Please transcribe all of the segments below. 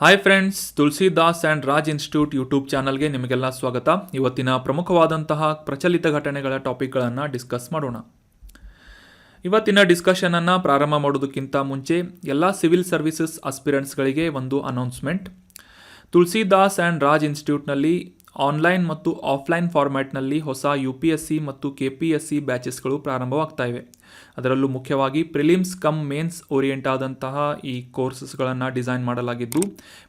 Hi friends, Tulsidas and Raj institute YouTube ಚಾನಲ್ಗೆ ನಿಮಗೆಲ್ಲ ಸ್ವಾಗತ. ಇವತ್ತಿನ ಪ್ರಮುಖವಾದಂತಹ ಪ್ರಚಲಿತ ಘಟನೆಗಳ ಟಾಪಿಕ್ಗಳನ್ನು ಡಿಸ್ಕಸ್ ಮಾಡೋಣ. ಇವತ್ತಿನ ಡಿಸ್ಕಷನನ್ನು ಪ್ರಾರಂಭ ಮಾಡೋದಕ್ಕಿಂತ ಮುಂಚೆ ಎಲ್ಲ ಸಿವಿಲ್ ಸರ್ವಿಸಸ್ ಆಸ್ಪಿರೆಂಟ್ಸ್ಗಳಿಗೆ ಒಂದು ಅನೌನ್ಸ್ಮೆಂಟ್. ತುಳಸಿದಾಸ್ ಆ್ಯಂಡ್ ರಾಜ್ ಇನ್ಸ್ಟಿಟ್ಯೂಟ್ನಲ್ಲಿ ಆನ್ಲೈನ್ ಮತ್ತು ಆಫ್ಲೈನ್ ಫಾರ್ಮ್ಯಾಟ್ನಲ್ಲಿ ಹೊಸ UPSC ಮತ್ತು KPSC ಬ್ಯಾಚಸ್ಗಳು ಪ್ರಾರಂಭವಾಗ್ತಾ ಇವೆ. ಅದರಲ್ಲೂ ಮುಖ್ಯವಾಗಿ ಪ್ರಿಲಿಮ್ಸ್ ಕಮ್ ಮೇನ್ಸ್ ಓರಿಯೆಂಟ್ ಆದಂತಹ ಈ ಕೋರ್ಸಸ್ಗಳನ್ನು ಡಿಸೈನ್ ಮಾಡಲಾಗಿದ್ದು,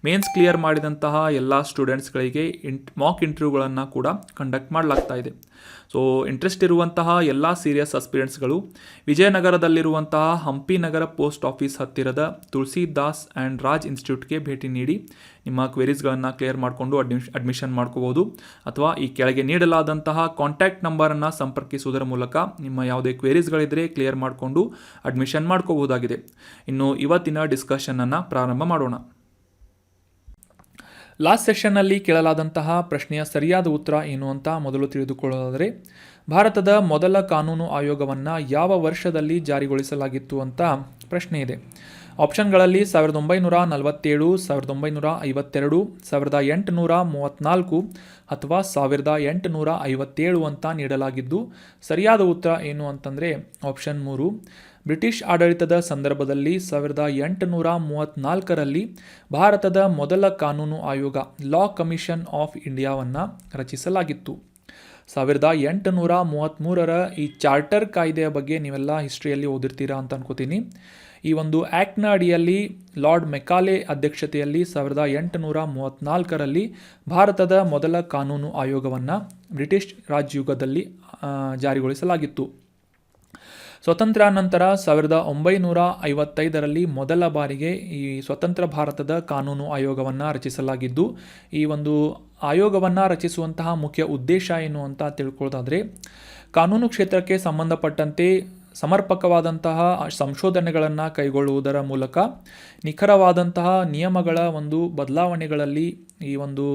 ಮೇನ್ಸ್ ಕ್ಲಿಯರ್ ಮಾಡಿದಂತಹ ಎಲ್ಲ ಸ್ಟೂಡೆಂಟ್ಸ್ಗಳಿಗೆ ಮಾಕ್ ಇಂಟರ್ವ್ಯೂಗಳನ್ನು ಕೂಡ ಕಂಡಕ್ಟ್ ಮಾಡಲಾಗ್ತಾ ಇದೆ. ಸೊ ಇಂಟ್ರೆಸ್ಟ್ ಇರುವಂತಹ ಎಲ್ಲ ಸೀರಿಯಸ್ ಅಸ್ಪಿರೆಂಟ್ಸ್ಗಳು ವಿಜಯನಗರದಲ್ಲಿರುವಂತಹ ಹಂಪಿ ನಗರ ಪೋಸ್ಟ್ ಆಫೀಸ್ ಹತ್ತಿರದ ತುಳಸಿದಾಸ್ ಆ್ಯಂಡ್ ರಾಜ್ ಇನ್ಸ್ಟಿಟ್ಯೂಟ್ಗೆ ಭೇಟಿ ನೀಡಿ ನಿಮ್ಮ ಕ್ವೆರೀಸ್ಗಳನ್ನು ಕ್ಲಿಯರ್ ಮಾಡಿಕೊಂಡು ಅಡ್ಮಿಷನ್ ಮಾಡ್ಕೋಬೋದು. ಅಥವಾ ಈ ಕೆಳಗೆ ನೀಡಲಾದಂತಹ ಕಾಂಟ್ಯಾಕ್ಟ್ ನಂಬರನ್ನು ಸಂಪರ್ಕಿಸುವುದರ ಮೂಲಕ ನಿಮ್ಮ ಯಾವುದೇ ಕ್ವೆರೀಸ್ಗಳಿದ್ದರೆ ಕ್ಲಿಯರ್ ಮಾಡಿಕೊಂಡು ಅಡ್ಮಿಷನ್ ಮಾಡ್ಕೋಬಹುದಾಗಿದೆ. ಇನ್ನು ಇವತ್ತಿನ ಡಿಸ್ಕಷನನ್ನು ಪ್ರಾರಂಭ ಮಾಡೋಣ. ಲಾಸ್ಟ್ ಸೆಷನ್ನಲ್ಲಿ ಕೇಳಲಾದಂತಹ ಪ್ರಶ್ನೆಯ ಸರಿಯಾದ ಉತ್ತರ ಏನು ಅಂತ ಮೊದಲು ತಿಳಿದುಕೊಳ್ಳೋದಾದರೆ, ಭಾರತದ ಮೊದಲ ಕಾನೂನು ಆಯೋಗವನ್ನು ಯಾವ ವರ್ಷದಲ್ಲಿ ಜಾರಿಗೊಳಿಸಲಾಗಿತ್ತು ಅಂತ ಪ್ರಶ್ನೆ ಇದೆ. ಆಪ್ಷನ್ಗಳಲ್ಲಿ 1947, 1952, 1834 ಅಥವಾ 1857 ಅಂತ ನೀಡಲಾಗಿದ್ದು, ಸರಿಯಾದ ಉತ್ತರ ಏನು ಅಂತಂದರೆ ಆಪ್ಷನ್ 3. ಬ್ರಿಟಿಷ್ ಆಡಳಿತದ ಸಂದರ್ಭದಲ್ಲಿ 1834ರಲ್ಲಿ ಭಾರತದ ಮೊದಲ ಕಾನೂನು ಆಯೋಗ ಲಾ ಕಮಿಷನ್ ಆಫ್ ಇಂಡಿಯಾವನ್ನು ರಚಿಸಲಾಗಿತ್ತು. 1833ರ ಈ ಚಾರ್ಟರ್ ಕಾಯ್ದೆಯ ಬಗ್ಗೆ ನೀವೆಲ್ಲ ಹಿಸ್ಟ್ರಿಯಲ್ಲಿ ಓದಿರ್ತೀರಾ ಅಂತ ಅನ್ಕೋತೀನಿ. ಈ ಒಂದು ಆ್ಯಕ್ಟ್ನ ಅಡಿಯಲ್ಲಿ ಲಾರ್ಡ್ ಮೆಕಾಲೆ ಅಧ್ಯಕ್ಷತೆಯಲ್ಲಿ 1834ರಲ್ಲಿ ಭಾರತದ ಮೊದಲ ಕಾನೂನು ಆಯೋಗವನ್ನು ಬ್ರಿಟಿಷ್ ರಾಜಯುಗದಲ್ಲಿ ಜಾರಿಗೊಳಿಸಲಾಗಿತ್ತು. ಸ್ವತಂತ್ರ ನಂತರ 1955ರಲ್ಲಿ ಮೊದಲ ಬಾರಿಗೆ ಈ ಸ್ವತಂತ್ರ ಭಾರತದ ಕಾನೂನು ಆಯೋಗವನ್ನು ರಚಿಸಲಾಗಿದ್ದು, ಈ ಒಂದು ಆಯೋಗವನ್ನು ರಚಿಸುವಂತಹ ಮುಖ್ಯ ಉದ್ದೇಶ ಏನು ಅಂತ ತಿಳ್ಕೊಳ್ಳೋದಾದರೆ, ಕಾನೂನು ಕ್ಷೇತ್ರಕ್ಕೆ ಸಂಬಂಧಪಟ್ಟಂತೆ ಸಮರ್ಪಕವಾದಂತಹ ಸಂಶೋಧನೆಗಳನ್ನು ಕೈಗೊಳ್ಳುವುದರ ಮೂಲಕ ನಿಖರವಾದಂತಹ ನಿಯಮಗಳ ಒಂದು ಬದಲಾವಣೆಗಳಲ್ಲಿ ಈ ಒಂದು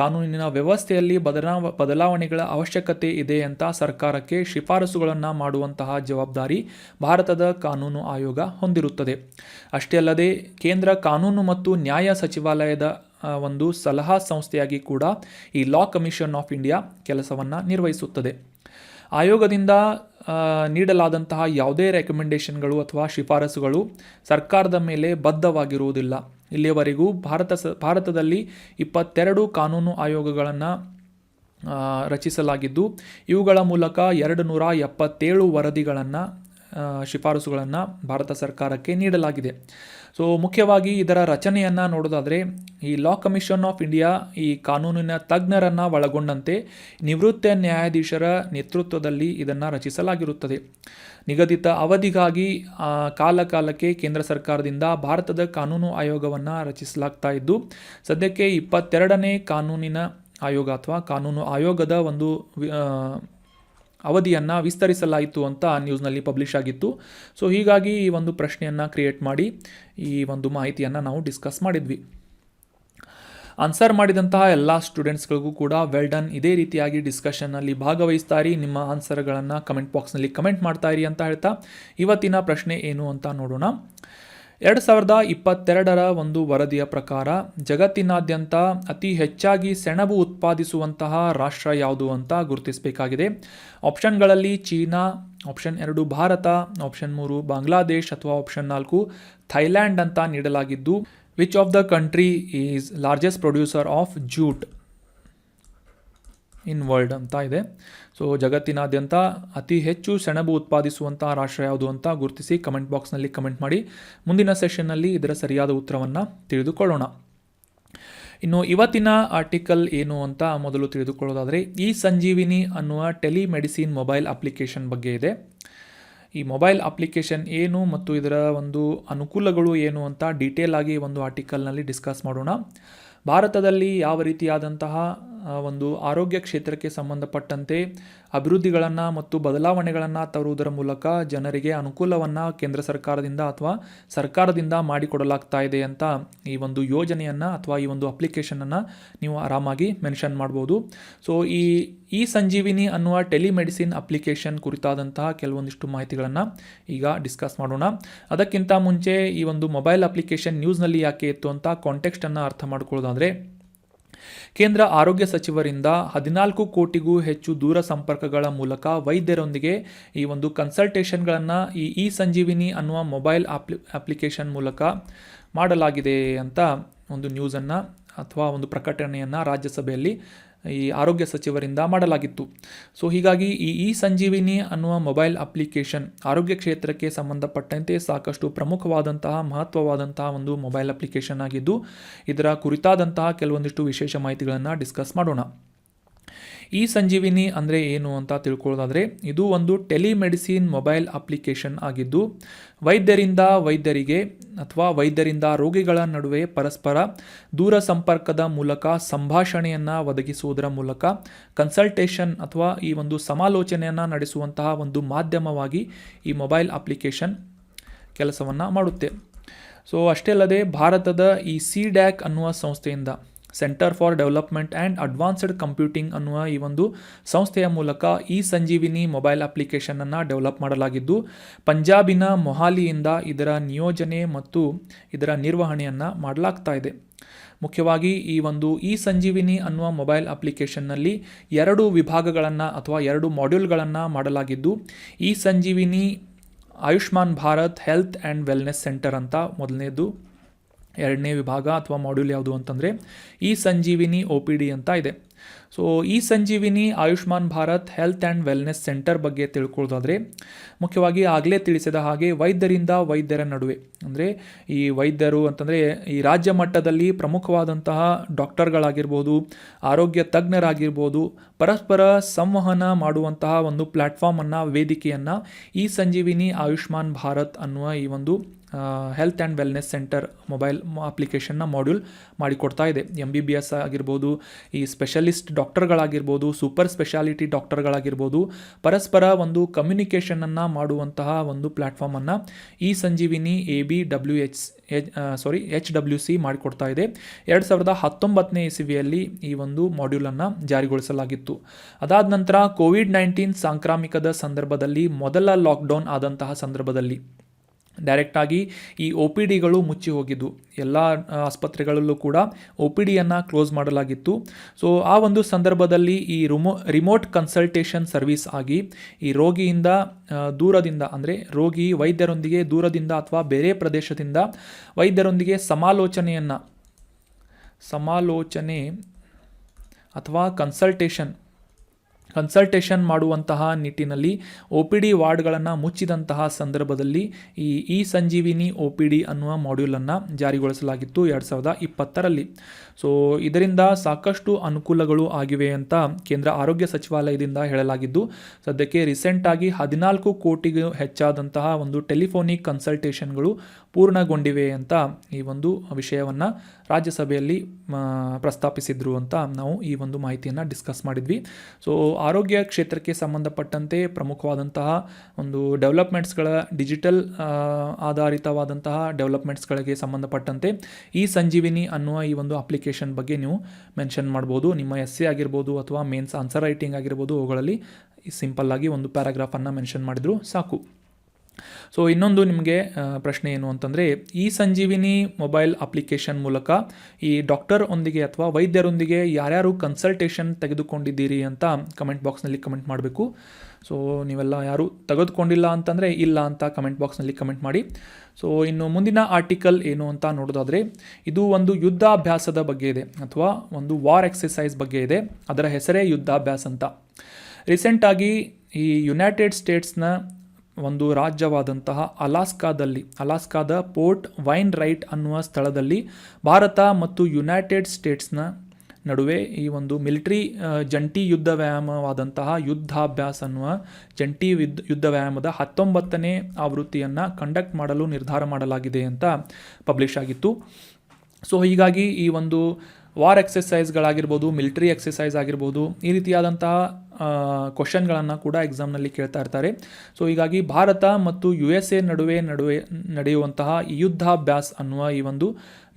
ಕಾನೂನಿನ ವ್ಯವಸ್ಥೆಯಲ್ಲಿ ಬದಲಾವಣೆಗಳ ಅವಶ್ಯಕತೆ ಇದೆ ಅಂತ ಸರ್ಕಾರಕ್ಕೆ ಶಿಫಾರಸುಗಳನ್ನು ಮಾಡುವಂತಹ ಜವಾಬ್ದಾರಿ ಭಾರತದ ಕಾನೂನು ಆಯೋಗ ಹೊಂದಿರುತ್ತದೆ. ಅಷ್ಟೇ ಅಲ್ಲದೆ ಕೇಂದ್ರ ಕಾನೂನು ಮತ್ತು ನ್ಯಾಯ ಸಚಿವಾಲಯದ ಒಂದು ಸಲಹಾ ಸಂಸ್ಥೆಯಾಗಿ ಕೂಡ ಈ ಲಾ ಕಮಿಷನ್ ಆಫ್ ಇಂಡಿಯಾ ಕೆಲಸವನ್ನು ನಿರ್ವಹಿಸುತ್ತದೆ. ಆಯೋಗದಿಂದ ನೀಡಲಾದಂತಹ ಯಾವುದೇ ರೆಕಮೆಂಡೇಷನ್ಗಳು ಅಥವಾ ಶಿಫಾರಸುಗಳು ಸರ್ಕಾರದ ಮೇಲೆ ಬದ್ಧವಾಗಿರುವುದಿಲ್ಲ. ಇಲ್ಲಿಯವರೆಗೂ ಭಾರತದಲ್ಲಿ 22 ಕಾನೂನು ಆಯೋಗಗಳನ್ನು ರಚಿಸಲಾಗಿದ್ದು, ಇವುಗಳ ಮೂಲಕ 277 ವರದಿಗಳನ್ನು ಶಿಫಾರಸುಗಳನ್ನು ಭಾರತ ಸರ್ಕಾರಕ್ಕೆ ನೀಡಲಾಗಿದೆ. ಸೊ ಮುಖ್ಯವಾಗಿ ಇದರ ರಚನೆಯನ್ನು ನೋಡೋದಾದರೆ, ಈ ಲಾ ಕಮಿಷನ್ ಆಫ್ ಇಂಡಿಯಾ ಈ ಕಾನೂನಿನ ತಜ್ಞರನ್ನು ಒಳಗೊಂಡಂತೆ ನಿವೃತ್ತ ನ್ಯಾಯಾಧೀಶರ ನೇತೃತ್ವದಲ್ಲಿ ಇದನ್ನು ರಚಿಸಲಾಗಿರುತ್ತದೆ. ನಿಗದಿತ ಅವಧಿಗಾಗಿ ಕಾಲಕಾಲಕ್ಕೆ ಕೇಂದ್ರ ಸರ್ಕಾರದಿಂದ ಭಾರತದ ಕಾನೂನು ಆಯೋಗವನ್ನು ರಚಿಸಲಾಗ್ತಾ ಇದ್ದು, ಸದ್ಯಕ್ಕೆ 22ನೇ ಕಾನೂನಿನ ಆಯೋಗ ಅಥವಾ ಕಾನೂನು ಆಯೋಗದ ಒಂದು ಅವಧಿಯನ್ನು ವಿಸ್ತರಿಸಲಾಯಿತು ಅಂತ ನ್ಯೂಸ್ನಲ್ಲಿ ಪಬ್ಲಿಷ್ ಆಗಿತ್ತು. ಸೊ ಹೀಗಾಗಿ ಈ ಒಂದು ಪ್ರಶ್ನೆಯನ್ನು ಕ್ರಿಯೇಟ್ ಮಾಡಿ ಈ ಒಂದು ಮಾಹಿತಿಯನ್ನು ನಾವು ಡಿಸ್ಕಸ್ ಮಾಡಿದ್ವಿ. ಆನ್ಸರ್ ಮಾಡಿದಂತಹ ಎಲ್ಲ ಸ್ಟೂಡೆಂಟ್ಸ್ಗಳಿಗೂ ಕೂಡ ವೆಲ್ ಡನ್. ಇದೇ ರೀತಿಯಾಗಿ ಡಿಸ್ಕಷನ್ನಲ್ಲಿ ಭಾಗವಹಿಸ್ತಾರಿ, ನಿಮ್ಮ ಆನ್ಸರ್ಗಳನ್ನು ಕಮೆಂಟ್ ಬಾಕ್ಸ್ನಲ್ಲಿ ಕಮೆಂಟ್ ಮಾಡ್ತಾ ಇರಿ ಅಂತ ಹೇಳ್ತಾ ಇವತ್ತಿನ ಪ್ರಶ್ನೆ ಏನು ಅಂತ ನೋಡೋಣ. 2022ರ ಒಂದು ವರದಿಯ ಪ್ರಕಾರ ಜಗತ್ತಿನಾದ್ಯಂತ ಅತಿ ಹೆಚ್ಚಾಗಿ ಸೆಣಬು ಉತ್ಪಾದಿಸುವಂತಹ ರಾಷ್ಟ್ರ ಯಾವುದು ಅಂತ ಗುರುತಿಸಬೇಕಾಗಿದೆ. ಆಪ್ಷನ್ಗಳಲ್ಲಿ China, option 2 Bharat, option 3 Bangladesh ಅಥವಾ ಆಪ್ಷನ್ 4 ಥೈಲ್ಯಾಂಡ್ ಅಂತ ನೀಡಲಾಗಿದ್ದು, which of the country is largest producer of jute in world ಅಂತ ಇದೆ. ಸೊ ಜಗತ್ತಿನಾದ್ಯಂತ ಅತಿ ಹೆಚ್ಚು ಸೆಣಬು ಉತ್ಪಾದಿಸುವಂಥ ರಾಷ್ಟ್ರ ಯಾವುದು ಅಂತ ಗುರುತಿಸಿ ಕಮೆಂಟ್ ಬಾಕ್ಸ್ನಲ್ಲಿ ಕಮೆಂಟ್ ಮಾಡಿ. ಮುಂದಿನ ಸೆಷನ್ನಲ್ಲಿ ಇದರ ಸರಿಯಾದ ಉತ್ತರವನ್ನು ತಿಳಿದುಕೊಳ್ಳೋಣ. ಇನ್ನು ಇವತ್ತಿನ ಆರ್ಟಿಕಲ್ ಏನು ಅಂತ ಮೊದಲು ತಿಳಿದುಕೊಳ್ಳೋದಾದರೆ, ಈ ಸಂಜೀವಿನಿ ಅನ್ನುವ ಟೆಲಿಮೆಡಿಸಿನ್ ಮೊಬೈಲ್ ಅಪ್ಲಿಕೇಶನ್ ಬಗ್ಗೆ ಇದೆ. ಈ ಮೊಬೈಲ್ ಅಪ್ಲಿಕೇಶನ್ ಏನು ಮತ್ತು ಇದರ ಒಂದು ಅನುಕೂಲಗಳು ಏನು ಅಂತ ಡೀಟೇಲ್ ಆಗಿ ಒಂದು ಆರ್ಟಿಕಲ್ನಲ್ಲಿ ಡಿಸ್ಕಸ್ ಮಾಡೋಣ. ಭಾರತದಲ್ಲಿ ಯಾವ ರೀತಿಯಾದಂತಹ ಒಂದು ಆರೋಗ್ಯ ಕ್ಷೇತ್ರಕ್ಕೆ ಸಂಬಂಧಪಟ್ಟಂತೆ ಅಭಿವೃದ್ಧಿಗಳನ್ನು ಮತ್ತು ಬದಲಾವಣೆಗಳನ್ನು ತರುವುದರ ಮೂಲಕ ಜನರಿಗೆ ಅನುಕೂಲವನ್ನು ಕೇಂದ್ರ ಸರ್ಕಾರದಿಂದ ಅಥವಾ ಸರ್ಕಾರದಿಂದ ಮಾಡಿಕೊಡಲಾಗ್ತಾ ಇದೆ ಅಂತ ಈ ಒಂದು ಯೋಜನೆಯನ್ನು ಅಥವಾ ಈ ಒಂದು ಅಪ್ಲಿಕೇಶನನ್ನು ನೀವು ಆರಾಮಾಗಿ ಮೆನ್ಷನ್ ಮಾಡ್ಬೋದು. ಸೊ ಈ ಸಂಜೀವಿನಿ ಅನ್ನುವ ಟೆಲಿಮೆಡಿಸಿನ್ ಅಪ್ಲಿಕೇಶನ್ ಕುರಿತಾದಂತಹ ಕೆಲವೊಂದಿಷ್ಟು ಮಾಹಿತಿಗಳನ್ನು ಈಗ ಡಿಸ್ಕಸ್ ಮಾಡೋಣ. ಅದಕ್ಕಿಂತ ಮುಂಚೆ ಈ ಒಂದು ಮೊಬೈಲ್ ಅಪ್ಲಿಕೇಶನ್ ನ್ಯೂಸ್ನಲ್ಲಿ ಯಾಕೆ ಇತ್ತು ಅಂತ ಕಾಂಟೆಕ್ಸ್ಟನ್ನು ಅರ್ಥ ಮಾಡ್ಕೊಳ್ಳೋದಾದರೆ, ಕೇಂದ್ರ ಆರೋಗ್ಯ ಸಚಿವರಿಂದ 14 ಕೋಟಿಗೂ ಹೆಚ್ಚು ದೂರ ಸಂಪರ್ಕಗಳ ಮೂಲಕ ವೈದ್ಯರೊಂದಿಗೆ ಈ ಒಂದು ಕನ್ಸಲ್ಟೇಷನ್ಗಳನ್ನು ಈ ಸಂಜೀವಿನಿ ಅನ್ನುವ ಮೊಬೈಲ್ ಅಪ್ಲಿಕೇಶನ್ ಮೂಲಕ ಮಾಡಲಾಗಿದೆ ಅಂತ ಒಂದು ನ್ಯೂಸನ್ನು ಅಥವಾ ಒಂದು ಪ್ರಕಟಣೆಯನ್ನು ರಾಜ್ಯಸಭೆಯಲ್ಲಿ ಈ ಆರೋಗ್ಯ ಸಚಿವರಿಂದ ಮಾಡಲಾಗಿತ್ತು. ಸೊ ಹೀಗಾಗಿ ಈ ಸಂಜೀವಿನಿ ಅನ್ನುವ ಮೊಬೈಲ್ ಅಪ್ಲಿಕೇಶನ್ ಆರೋಗ್ಯ ಕ್ಷೇತ್ರಕ್ಕೆ ಸಂಬಂಧಪಟ್ಟಂತೆ ಸಾಕಷ್ಟು ಪ್ರಮುಖವಾದಂತಹ ಮಹತ್ವವಾದಂತಹ ಒಂದು ಮೊಬೈಲ್ ಅಪ್ಲಿಕೇಶನ್ ಆಗಿದ್ದು, ಇದರ ಕುರಿತಾದಂತಹ ಕೆಲವೊಂದಿಷ್ಟು ವಿಶೇಷ ಮಾಹಿತಿಗಳನ್ನು ಡಿಸ್ಕಸ್ ಮಾಡೋಣ. ಈ ಸಂಜೀವಿನಿ ಅಂದರೆ ಏನು ಅಂತ ತಿಳ್ಕೊಳ್ಳೋದಾದರೆ, ಇದು ಒಂದು ಟೆಲಿಮೆಡಿಸಿನ್ ಮೊಬೈಲ್ ಅಪ್ಲಿಕೇಶನ್ ಆಗಿದ್ದು, ವೈದ್ಯರಿಂದ ವೈದ್ಯರಿಗೆ ಅಥವಾ ವೈದ್ಯರಿಂದ ರೋಗಿಗಳ ನಡುವೆ ಪರಸ್ಪರ ದೂರ ಸಂಪರ್ಕದ ಮೂಲಕ ಸಂಭಾಷಣೆಯನ್ನು ಒದಗಿಸುವುದರ ಮೂಲಕ ಕನ್ಸಲ್ಟೇಷನ್ ಅಥವಾ ಈ ಒಂದು ಸಮಾಲೋಚನೆಯನ್ನು ನಡೆಸುವಂತಹ ಒಂದು ಮಾಧ್ಯಮವಾಗಿ ಈ ಮೊಬೈಲ್ ಅಪ್ಲಿಕೇಶನ್ ಕೆಲಸವನ್ನು ಮಾಡುತ್ತೆ. ಸೊ ಅಷ್ಟೇ ಅಲ್ಲದೆ ಭಾರತದ ಈ CDAC ಅನ್ನುವ ಸಂಸ್ಥೆಯಿಂದ, centre for development and advanced computing ಅನ್ನುವ ಈ ಒಂದು ಸಂಸ್ಥೆಯ ಮೂಲಕ ಈ ಸಂಜೀವಿನಿ ಮೊಬೈಲ್ ಅಪ್ಲಿಕೇಶನನ್ನು ಡೆವಲಪ್ ಮಾಡಲಾಗಿದ್ದು, ಪಂಜಾಬಿನ ಮೊಹಾಲಿಯಿಂದ ಇದರ ನಿಯೋಜನೆ ಮತ್ತು ಇದರ ನಿರ್ವಹಣೆಯನ್ನು ಮಾಡಲಾಗ್ತಾ ಇದೆ. ಮುಖ್ಯವಾಗಿ ಈ ಸಂಜೀವಿನಿ ಅನ್ನುವ ಮೊಬೈಲ್ ಅಪ್ಲಿಕೇಶನ್ನಲ್ಲಿ 2 ವಿಭಾಗಗಳನ್ನು ಅಥವಾ 2 ಮಾಡ್ಯೂಲ್ಗಳನ್ನು ಮಾಡಲಾಗಿದ್ದು, ಈ Sanjeevini Ayushman Bharat health and wellness centre ಅಂತ ಮೊದಲನೇದು, ಎರಡನೇ ವಿಭಾಗ ಅಥವಾ ಮಾಡ್ಯೂಲ್ ಯಾವುದು ಅಂತಂದರೆ ಈ ಸಂಜೀವಿನಿ OPD ಅಂತ ಇದೆ. ಸೊ ಈ Sanjeevini Ayushman Bharat health and wellness centre ಬಗ್ಗೆ ತಿಳ್ಕೊಳ್ಳೋದಾದರೆ, ಮುಖ್ಯವಾಗಿ ಆಗಲೇ ತಿಳಿಸಿದ ಹಾಗೆ ವೈದ್ಯರಿಂದ ವೈದ್ಯರ ನಡುವೆ, ಅಂದರೆ ಈ ವೈದ್ಯರು ಅಂತಂದರೆ ಈ ರಾಜ್ಯ ಮಟ್ಟದಲ್ಲಿ ಪ್ರಮುಖವಾದಂತಹ ಡಾಕ್ಟರ್ಗಳಾಗಿರ್ಬೋದು, ಆರೋಗ್ಯ ತಜ್ಞರಾಗಿರ್ಬೋದು, ಪರಸ್ಪರ ಸಂವಹನ ಮಾಡುವಂತಹ ಒಂದು ಪ್ಲ್ಯಾಟ್ಫಾರ್ಮನ್ನು, ವೇದಿಕೆಯನ್ನು ಈ ಸಂಜೀವಿನಿ ಆಯುಷ್ಮಾನ್ ಭಾರತ್ ಅನ್ನುವ ಈ ಒಂದು health and wellness centre mobile ಅಪ್ಲಿಕೇಶನ್ನ ಮಾಡ್ಯೂಲ್ ಮಾಡಿಕೊಡ್ತಾ ಇದೆ. MBBS ಆಗಿರ್ಬೋದು, ಈ ಸ್ಪೆಷಲಿಸ್ಟ್ ಡಾಕ್ಟರ್ಗಳಾಗಿರ್ಬೋದು, ಸೂಪರ್ ಸ್ಪೆಷಾಲಿಟಿ ಡಾಕ್ಟರ್ಗಳಾಗಿರ್ಬೋದು, ಪರಸ್ಪರ ಒಂದು ಕಮ್ಯುನಿಕೇಷನನ್ನು ಮಾಡುವಂತಹ ಒಂದು ಪ್ಲ್ಯಾಟ್ಫಾರ್ಮನ್ನು ಈ ಸಂಜೀವಿನಿ HWC ಮಾಡಿಕೊಡ್ತಾ ಇದೆ. 2019ನೇ ಇಸವಿಯಲ್ಲಿ ಈ ಒಂದು ಮಾಡ್ಯೂಲನ್ನು ಜಾರಿಗೊಳಿಸಲಾಗಿತ್ತು. ಅದಾದ ನಂತರ COVID-19 ಸಾಂಕ್ರಾಮಿಕದ ಸಂದರ್ಭದಲ್ಲಿ, ಮೊದಲ ಲಾಕ್ಡೌನ್ ಆದಂತಹ ಸಂದರ್ಭದಲ್ಲಿ ಡೈರೆಕ್ಟಾಗಿ ಈ OPDಗಳು ಮುಚ್ಚಿ ಹೋಗಿದ್ದು, ಎಲ್ಲ ಆಸ್ಪತ್ರೆಗಳಲ್ಲೂ ಕೂಡ OPDಯನ್ನು ಕ್ಲೋಸ್ ಮಾಡಲಾಗಿತ್ತು. ಸೊ ಆ ಒಂದು ಸಂದರ್ಭದಲ್ಲಿ ಈ ರಿಮೋಟ್ ಕನ್ಸಲ್ಟೇಷನ್ ಸರ್ವಿಸ್ ಆಗಿ ಈ ರೋಗಿಯಿಂದ ದೂರದಿಂದ, ಅಂದರೆ ರೋಗಿ ವೈದ್ಯರೊಂದಿಗೆ ದೂರದಿಂದ ಅಥವಾ ಬೇರೆ ಪ್ರದೇಶದಿಂದ ವೈದ್ಯರೊಂದಿಗೆ ಸಮಾಲೋಚನೆ ಅಥವಾ ಕನ್ಸಲ್ಟೇಷನ್ ಮಾಡುವಂತಹ ನಿಟ್ಟಿನಲ್ಲಿ OPD ವಾರ್ಡ್ಗಳನ್ನು ಮುಚ್ಚಿದಂತಹ ಸಂದರ್ಭದಲ್ಲಿ ಈ ಸಂಜೀವಿನಿ OPD ಅನ್ನುವ ಮಾಡ್ಯೂಲನ್ನು ಜಾರಿಗೊಳಿಸಲಾಗಿತ್ತು 2020ರಲ್ಲಿ. ಸೊ ಇದರಿಂದ ಸಾಕಷ್ಟು ಅನುಕೂಲಗಳು ಆಗಿವೆ ಅಂತ ಕೇಂದ್ರ ಆರೋಗ್ಯ ಸಚಿವಾಲಯದಿಂದ ಹೇಳಲಾಗಿದ್ದು, ಸದ್ಯಕ್ಕೆ ರೀಸೆಂಟಾಗಿ 14 ಕೋಟಿಗೂ ಹೆಚ್ಚಾದಂತಹ ಒಂದು ಟೆಲಿಫೋನಿಕ್ ಕನ್ಸಲ್ಟೇಷನ್ಗಳು ಪೂರ್ಣಗೊಂಡಿವೆ ಅಂತ ಈ ಒಂದು ವಿಷಯವನ್ನು ರಾಜ್ಯಸಭೆಯಲ್ಲಿ ಪ್ರಸ್ತಾಪಿಸಿದ್ರು ಅಂತ ನಾವು ಈ ಒಂದು ಮಾಹಿತಿಯನ್ನು ಡಿಸ್ಕಸ್ ಮಾಡಿದ್ವಿ. ಸೊ ಆರೋಗ್ಯ ಕ್ಷೇತ್ರಕ್ಕೆ ಸಂಬಂಧಪಟ್ಟಂತೆ ಪ್ರಮುಖವಾದಂತಹ ಒಂದು ಡೆವಲಪ್ಮೆಂಟ್ಸ್ಗಳ, ಡಿಜಿಟಲ್ ಆಧಾರಿತವಾದಂತಹ ಡೆವಲಪ್ಮೆಂಟ್ಸ್ಗಳಿಗೆ ಸಂಬಂಧಪಟ್ಟಂತೆ ಈ ಸಂಜೀವಿನಿ ಅನ್ನುವ ಈ ಒಂದು ಅಪ್ಲಿಕೇಶನ್ ಬಗ್ಗೆ ನೀವು ಮೆನ್ಷನ್ ಮಾಡ್ಬೋದು. ನಿಮ್ಮ essay ಆಗಿರ್ಬೋದು ಅಥವಾ ಮೇನ್ಸ್ ಆನ್ಸರ್ ರೈಟಿಂಗ್ ಆಗಿರ್ಬೋದು, ಅವುಗಳಲ್ಲಿ ಸಿಂಪಲ್ಲಾಗಿ ಒಂದು ಪ್ಯಾರಾಗ್ರಾಫನ್ನು ಮೆನ್ಷನ್ ಮಾಡಿದ್ರು ಸಾಕು. ಸೊ ಇನ್ನೊಂದು ನಿಮಗೆ ಪ್ರಶ್ನೆ ಏನು ಅಂತಂದರೆ, ಈ ಸಂಜೀವಿನಿ ಮೊಬೈಲ್ ಅಪ್ಲಿಕೇಶನ್ ಮೂಲಕ ಈ ಡಾಕ್ಟರ್ ಒಂದಿಗೆ ಅಥವಾ ವೈದ್ಯರೊಂದಿಗೆ ಯಾರ್ಯಾರು ಕನ್ಸಲ್ಟೇಷನ್ ತೆಗೆದುಕೊಂಡಿದ್ದೀರಿ ಅಂತ ಕಮೆಂಟ್ ಬಾಕ್ಸ್ನಲ್ಲಿ ಕಮೆಂಟ್ ಮಾಡಬೇಕು. ಸೊ ನೀವೆಲ್ಲ ಯಾರು ತೆಗೆದುಕೊಂಡಿಲ್ಲ ಅಂತಂದರೆ ಇಲ್ಲ ಅಂತ ಕಮೆಂಟ್ ಬಾಕ್ಸ್ನಲ್ಲಿ ಕಮೆಂಟ್ ಮಾಡಿ. ಸೊ ಇನ್ನು ಮುಂದಿನ ಆರ್ಟಿಕಲ್ ಏನು ಅಂತ ನೋಡೋದಾದರೆ, ಇದು ಒಂದು ಯುದ್ಧಾಭ್ಯಾಸದ ಬಗ್ಗೆ ಇದೆ ಅಥವಾ ಒಂದು ವಾರ್ ಎಕ್ಸಸೈಸ್ ಬಗ್ಗೆ ಇದೆ. ಅದರ ಹೆಸರೇ ಯುದ್ಧಾಭ್ಯಾಸ ಅಂತ. ರೀಸೆಂಟಾಗಿ ಈ ಯುನೈಟೆಡ್ ಸ್ಟೇಟ್ಸ್ನ ಒಂದು ರಾಜ್ಯವಾದಂತಹ ಅಲಾಸ್ಕಾದ ಪೋರ್ಟ್ ವೈನ್ ರೈಟ್ ಅನ್ನುವ ಸ್ಥಳದಲ್ಲಿ ಭಾರತ ಮತ್ತು ಯುನೈಟೆಡ್ ಸ್ಟೇಟ್ಸ್ನ ನಡುವೆ ಈ ಒಂದು ಮಿಲಿಟರಿ ಜಂಟಿ ಯುದ್ಧ ವ್ಯಾಯಾಮವಾದಂತಹ ಯುದ್ಧಾಭ್ಯಾಸ ಅನ್ನುವ ಜಂಟಿ ಯುದ್ಧ ವ್ಯಾಯಾಮದ 19ನೇ ಆವೃತ್ತಿಯನ್ನು ಕಂಡಕ್ಟ್ ಮಾಡಲು ನಿರ್ಧಾರ ಮಾಡಲಾಗಿದೆ ಅಂತ ಪಬ್ಲಿಷ್ ಆಗಿತ್ತು. ಸೊ ಹೀಗಾಗಿ ಈ ಒಂದು ವಾರ್ ಎಕ್ಸಸೈಸ್ಗಳಾಗಿರ್ಬೋದು, ಮಿಲಿಟರಿ ಎಕ್ಸಸೈಸ್ ಆಗಿರ್ಬೋದು, ಈ ರೀತಿಯಾದಂತಹ ಕ್ವಶನ್ಗಳನ್ನು ಕೂಡ ಎಕ್ಸಾಮ್ನಲ್ಲಿ ಕೇಳ್ತಾ ಇರ್ತಾರೆ. ಸೊ ಹೀಗಾಗಿ ಭಾರತ ಮತ್ತು USA ನಡುವೆ ನಡೆಯುವಂತಹ ಯುದ್ಧಾಭ್ಯಾಸ್ ಅನ್ನುವ ಈ ಒಂದು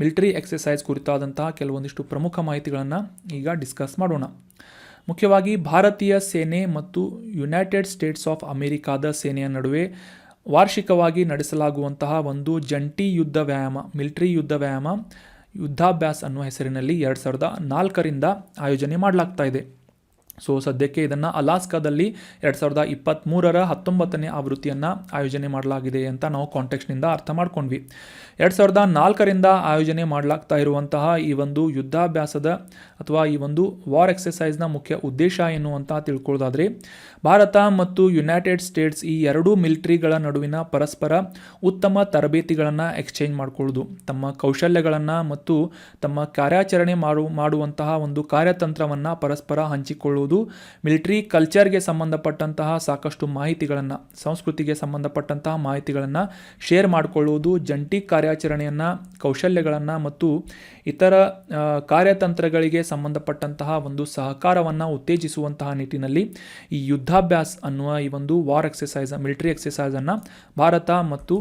ಮಿಲಿಟರಿ ಎಕ್ಸಸೈಸ್ ಕುರಿತಾದಂತಹ ಕೆಲವೊಂದಿಷ್ಟು ಪ್ರಮುಖ ಮಾಹಿತಿಗಳನ್ನು ಈಗ ಡಿಸ್ಕಸ್ ಮಾಡೋಣ. ಮುಖ್ಯವಾಗಿ ಭಾರತೀಯ ಸೇನೆ ಮತ್ತು ಯುನೈಟೆಡ್ ಸ್ಟೇಟ್ಸ್ ಆಫ್ ಅಮೆರಿಕಾದ ಸೇನೆಯ ನಡುವೆ ವಾರ್ಷಿಕವಾಗಿ ನಡೆಸಲಾಗುವಂತಹ ಒಂದು ಜಂಟಿ ಯುದ್ಧ ವ್ಯಾಯಾಮ, ಮಿಲಿಟರಿ ಯುದ್ಧ ವ್ಯಾಯಾಮ ಯುದ್ಧಾಭ್ಯಾಸ್ ಅನ್ನುವ ಹೆಸರಿನಲ್ಲಿ 2004ರಿಂದ ಆಯೋಜನೆ ಮಾಡಲಾಗ್ತಾ ಇದೆ. ಸೊ ಸದ್ಯಕ್ಕೆ ಇದನ್ನು ಅಲಾಸ್ಕಾದಲ್ಲಿ 2023ರ 19ನೇ ಆವೃತ್ತಿಯನ್ನು ಆಯೋಜನೆ ಮಾಡಲಾಗಿದೆ ಅಂತ ನಾವು ಕಾಂಟೆಕ್ಸ್ಟ್ನಿಂದ ಅರ್ಥ ಮಾಡ್ಕೊಂಡ್ವಿ. 2004ರಿಂದ ಆಯೋಜನೆ ಮಾಡಲಾಗ್ತಾ ಇರುವಂತಹ ಈ ಒಂದು ಯುದ್ಧಾಭ್ಯಾಸದ ಅಥವಾ ಈ ಒಂದು ವಾರ್ ಎಕ್ಸಸೈಸ್ನ ಮುಖ್ಯ ಉದ್ದೇಶ ಏನು ಅಂತ ತಿಳ್ಕೊಳ್ಳೋದಾದರೆ, ಭಾರತ ಮತ್ತು ಯುನೈಟೆಡ್ ಸ್ಟೇಟ್ಸ್ ಈ ಎರಡೂ ಮಿಲಿಟರಿಗಳ ನಡುವಿನ ಪರಸ್ಪರ ಉತ್ತಮ ತರಬೇತಿಗಳನ್ನು ಎಕ್ಸ್ಚೇಂಜ್ ಮಾಡಿಕೊಳ್ಳೋದು, ತಮ್ಮ ಕೌಶಲ್ಯಗಳನ್ನು ಮತ್ತು ತಮ್ಮ ಕಾರ್ಯಾಚರಣೆ ಮಾಡುವಂತಹ ಒಂದು ಕಾರ್ಯತಂತ್ರವನ್ನು ಪರಸ್ಪರ ಹಂಚಿಕೊಳ್ಳುವುದು, ಮಿಲಿಟರಿ ಕಲ್ಚರ್ಗೆ ಸಂಬಂಧಪಟ್ಟಂತಹ ಸಾಕಷ್ಟು ಮಾಹಿತಿಗಳನ್ನು, ಸಂಸ್ಕೃತಿಗೆ ಸಂಬಂಧಪಟ್ಟಂತಹ ಮಾಹಿತಿಗಳನ್ನು ಶೇರ್ ಮಾಡಿಕೊಳ್ಳುವುದು, ಜಂಟಿ ಕಾರ್ಯಾಚರಣೆಯನ್ನು, ಕೌಶಲ್ಯಗಳನ್ನು ಮತ್ತು ಇತರ ಕಾರ್ಯತಂತ್ರಗಳಿಗೆ ಸಂಬಂಧಪಟ್ಟಂತಹ ಒಂದು ಸಹಕಾರವನ್ನು ಉತ್ತೇಜಿಸುವಂತಹ ನಿಟ್ಟಿನಲ್ಲಿ ಈ ಯುದ್ಧಾಭ್ಯಾಸ್ ಅನ್ನುವ ಈ ಒಂದು ವಾರ್ ಎಕ್ಸಸೈಸ್, ಮಿಲಿಟರಿ ಎಕ್ಸಸೈಸನ್ನು ಭಾರತ ಮತ್ತು